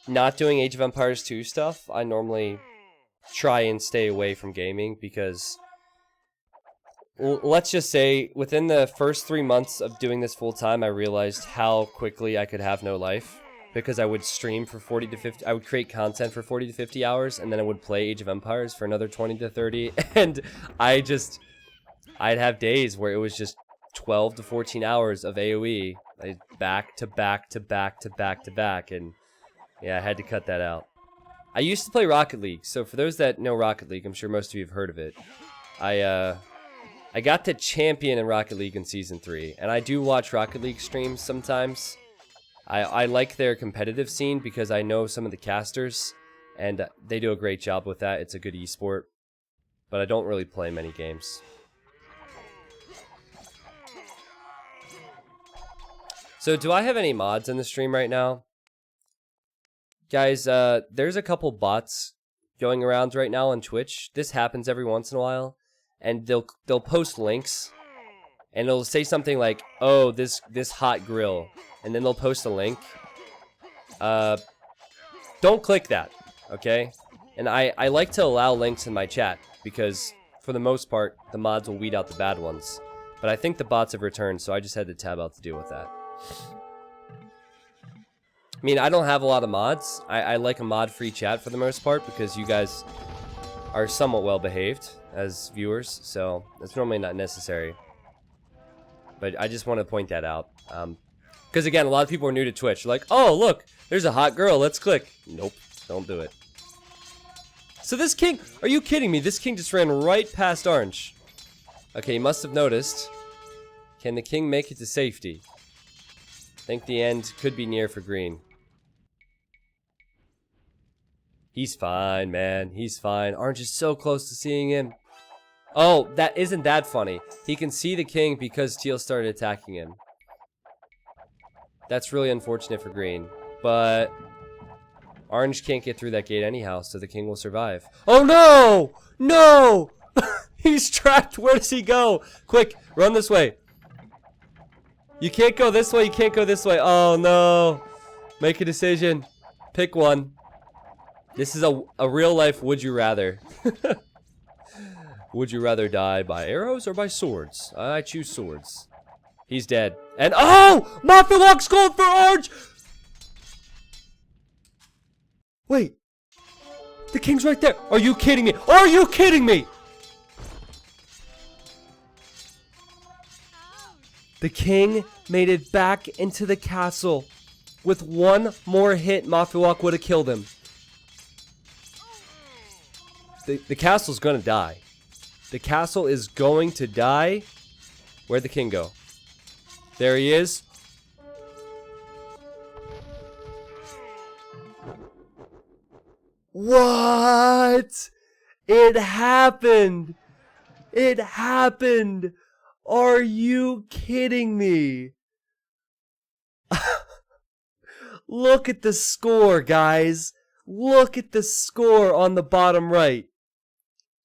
not doing Age of Empires 2 stuff, I normally try and stay away from gaming because, let's just say, within the first 3 months of doing this full time, I realized how quickly I could have no life, because I would stream for 40 to 50, I would create content for 40 to 50 hours, and then I would play Age of Empires for another 20 to 30, and I'd have days where it was just 12 to 14 hours of AoE, back to back to back to back to back, and yeah, I had to cut that out. I used to play Rocket League, so for those that know Rocket League, I'm sure most of you have heard of it. I got to champion in Rocket League in Season 3, and I do watch Rocket League streams sometimes. I like their competitive scene because I know some of the casters, and they do a great job with that. It's a good esport, but I don't really play many games. So do I have any mods in the stream right now? Guys, there's a couple bots going around right now on Twitch. This happens every once in a while, and they'll post links, and it'll say something like, "Oh, this hot grill," and then they'll post a link. Don't click that, okay? And I like to allow links in my chat because for the most part, the mods will weed out the bad ones. But I think the bots have returned, so I just had to tab out to deal with that. I mean, I don't have a lot of mods. I like a mod-free chat for the most part because you guys are somewhat well-behaved as viewers, so it's normally not necessary. But I just want to point that out. Because again, a lot of people are new to Twitch. Like, oh, look, there's a hot girl, let's click. Nope, don't do it. So this king, are you kidding me? This king just ran right past Orange. Okay, you must have noticed. Can the king make it to safety? I think the end could be near for green. He's fine, man. He's fine. Orange is so close to seeing him. Oh, that isn't that funny. He can see the king because Teal started attacking him. That's really unfortunate for green. But Orange can't get through that gate anyhow, so the king will survive. Oh no! No! He's trapped. Where does he go? Quick, run this way. You can't go this way. You can't go this way. Oh no. Make a decision. Pick one. This is a real life would you rather. Would you rather die by arrows or by swords? I choose swords. He's dead. And oh! Mafia scored for Orange! Wait. The king's right there. Are you kidding me? Are you kidding me? The king made it back into the castle. With one more hit, Mafia would have killed him. The castle's gonna die. The castle is going to die. Where'd the king go? There he is. What? It happened. It happened. Are you kidding me? Look at the score, guys. Look at the score on the bottom right.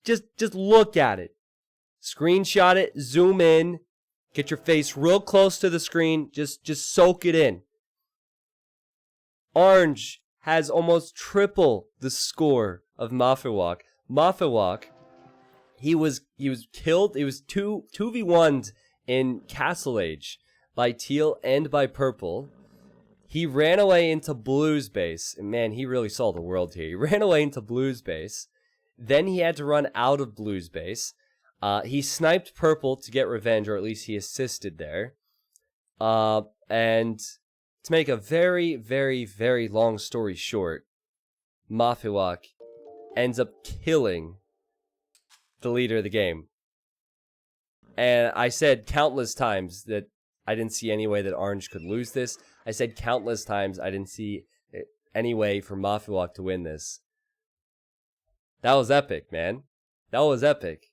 Just look at it. Screenshot it, zoom in, get your face real close to the screen, just soak it in. Orange has almost triple the score of Mafia. Mafia, he was killed, it was 2v1'd in Castle Age by Teal and by Purple. He ran away into Blue's base, and man, he really saw the world here. He ran away into Blue's base. Then he had to run out of Blue's base. He sniped Purple to get revenge, or at least he assisted there. And to make a very, very, very long story short, Mafia ends up killing the leader of the game. And I said countless times that I didn't see any way that Orange could lose this. I said countless times I didn't see any way for Mafia to win this. That was epic, man. That was epic.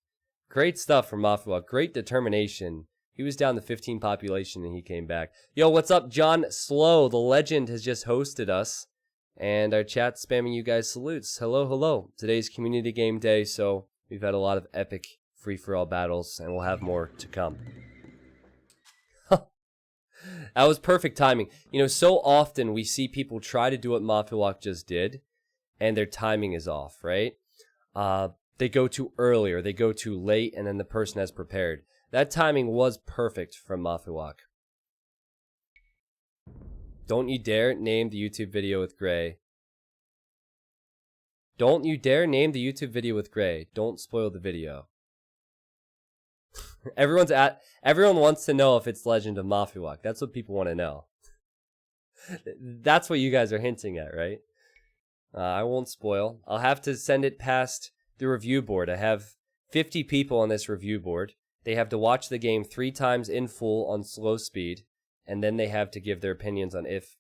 Great stuff from Mafia. Great determination. He was down to 15 population and he came back. Yo, what's up, John Slow? The legend has just hosted us. And our chat's spamming you guys salutes. Hello, hello. Today's community game day, so we've had a lot of epic free-for-all battles, and we'll have more to come. That was perfect timing. You know, so often we see people try to do what Mafia just did, and their timing is off, right? They go too early or they go too late, and then the person has prepared. That timing was perfect from Mafia. Don't you dare name the YouTube video with Gray. Don't you dare name the YouTube video with Gray. Don't spoil the video. Everyone wants to know if it's Legend of Mafia. That's what people want to know. That's what you guys are hinting at, right? I won't spoil. I'll have to send it past the review board. I have 50 people on this review board, They have to watch the game 3 times in full on slow speed, and then they have to give their opinions on if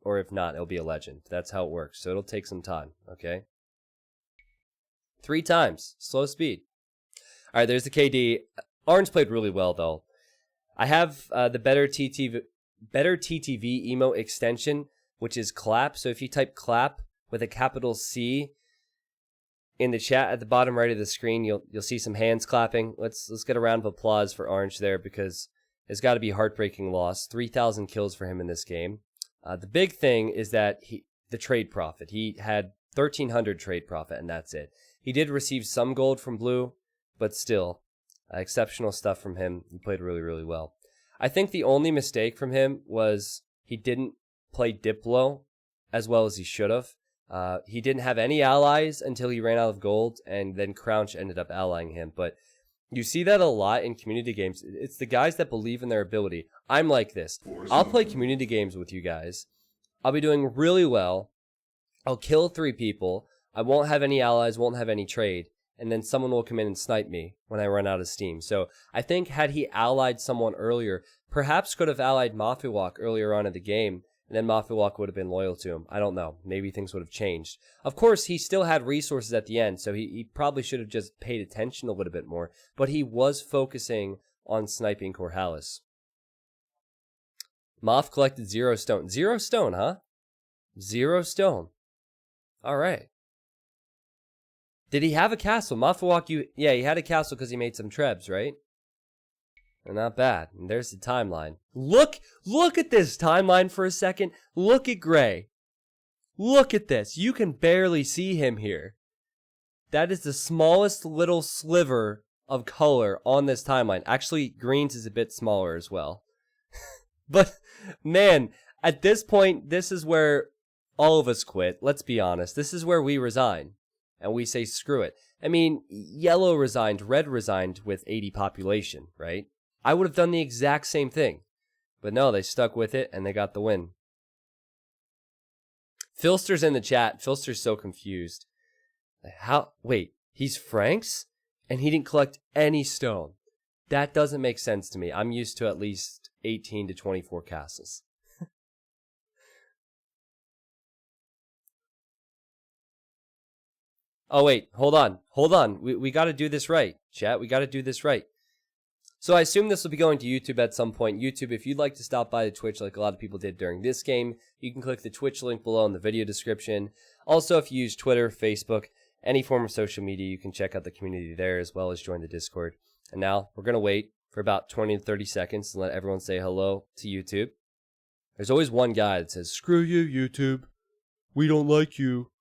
or if not, it'll be a legend. That's how it works. So it'll take some time, okay? 3 times, slow speed. All right, there's the KD. Orange played really well, though. I have the better TTV emo extension, which is clap. So if you type clap with a capital C in the chat at the bottom right of the screen, you'll see some hands clapping. Let's get a round of applause for Orange there, because it's got to be a heartbreaking loss. 3,000 kills for him in this game. The big thing is that the trade profit. He had 1,300 trade profit, and that's it. He did receive some gold from Blue, but still, exceptional stuff from him. He played really, really well. I think the only mistake from him was he didn't play Diplo as well as he should have. He didn't have any allies until he ran out of gold, and then Crouch ended up allying him. But you see that a lot in community games. It's the guys that believe in their ability. I'm like this. I'll play community games with you guys. I'll be doing really well. I'll kill 3 people. I won't have any allies, won't have any trade. And then someone will come in and snipe me when I run out of steam. So I think had he allied someone earlier, perhaps could have allied Mafiwak earlier on in the game, and then Mafiwak would have been loyal to him. I don't know. Maybe things would have changed. Of course, he still had resources at the end, so he probably should have just paid attention a little bit more. But he was focusing on sniping Corhalis. Moth collected 0 stone. 0 stone, huh? 0 stone. All right. Did he have a castle? Mafiwak, yeah, he had a castle because he made some trebs, right? Not bad. And there's the timeline. Look at this timeline for a second. Look at Gray. Look at this. You can barely see him here. That is the smallest little sliver of color on this timeline. Actually, Green's is a bit smaller as well. But, man, at this point, this is where all of us quit. Let's be honest. This is where we resign. And we say, screw it. I mean, yellow resigned, red resigned with 80 population, right? I would have done the exact same thing. But no, they stuck with it, and they got the win. Filster's in the chat. Filster's so confused. Wait, he's Frank's? And he didn't collect any stone. That doesn't make sense to me. I'm used to at least 18 to 24 castles. Oh, wait, hold on. We got to do this right, chat. We got to do this right. So I assume this will be going to YouTube at some point. YouTube, if you'd like to stop by the Twitch like a lot of people did during this game, you can click the Twitch link below in the video description. Also, if you use Twitter, Facebook, any form of social media, you can check out the community there as well as join the Discord. And now we're going to wait for about 20 to 30 seconds and let everyone say hello to YouTube. There's always one guy that says, screw you, YouTube. We don't like you.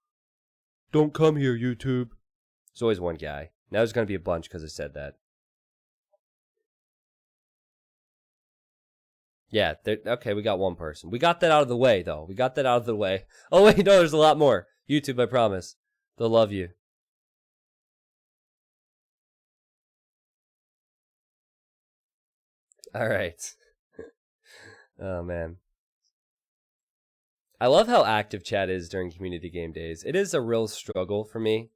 Don't come here, YouTube. There's always one guy. Now there's going to be a bunch because I said that. Yeah, okay, we got one person. We got that out of the way, though. We got that out of the way. Oh, wait, no, there's a lot more. YouTube, I promise. They'll love you. All right. Oh, man. I love how active chat is during community game days. It is a real struggle for me.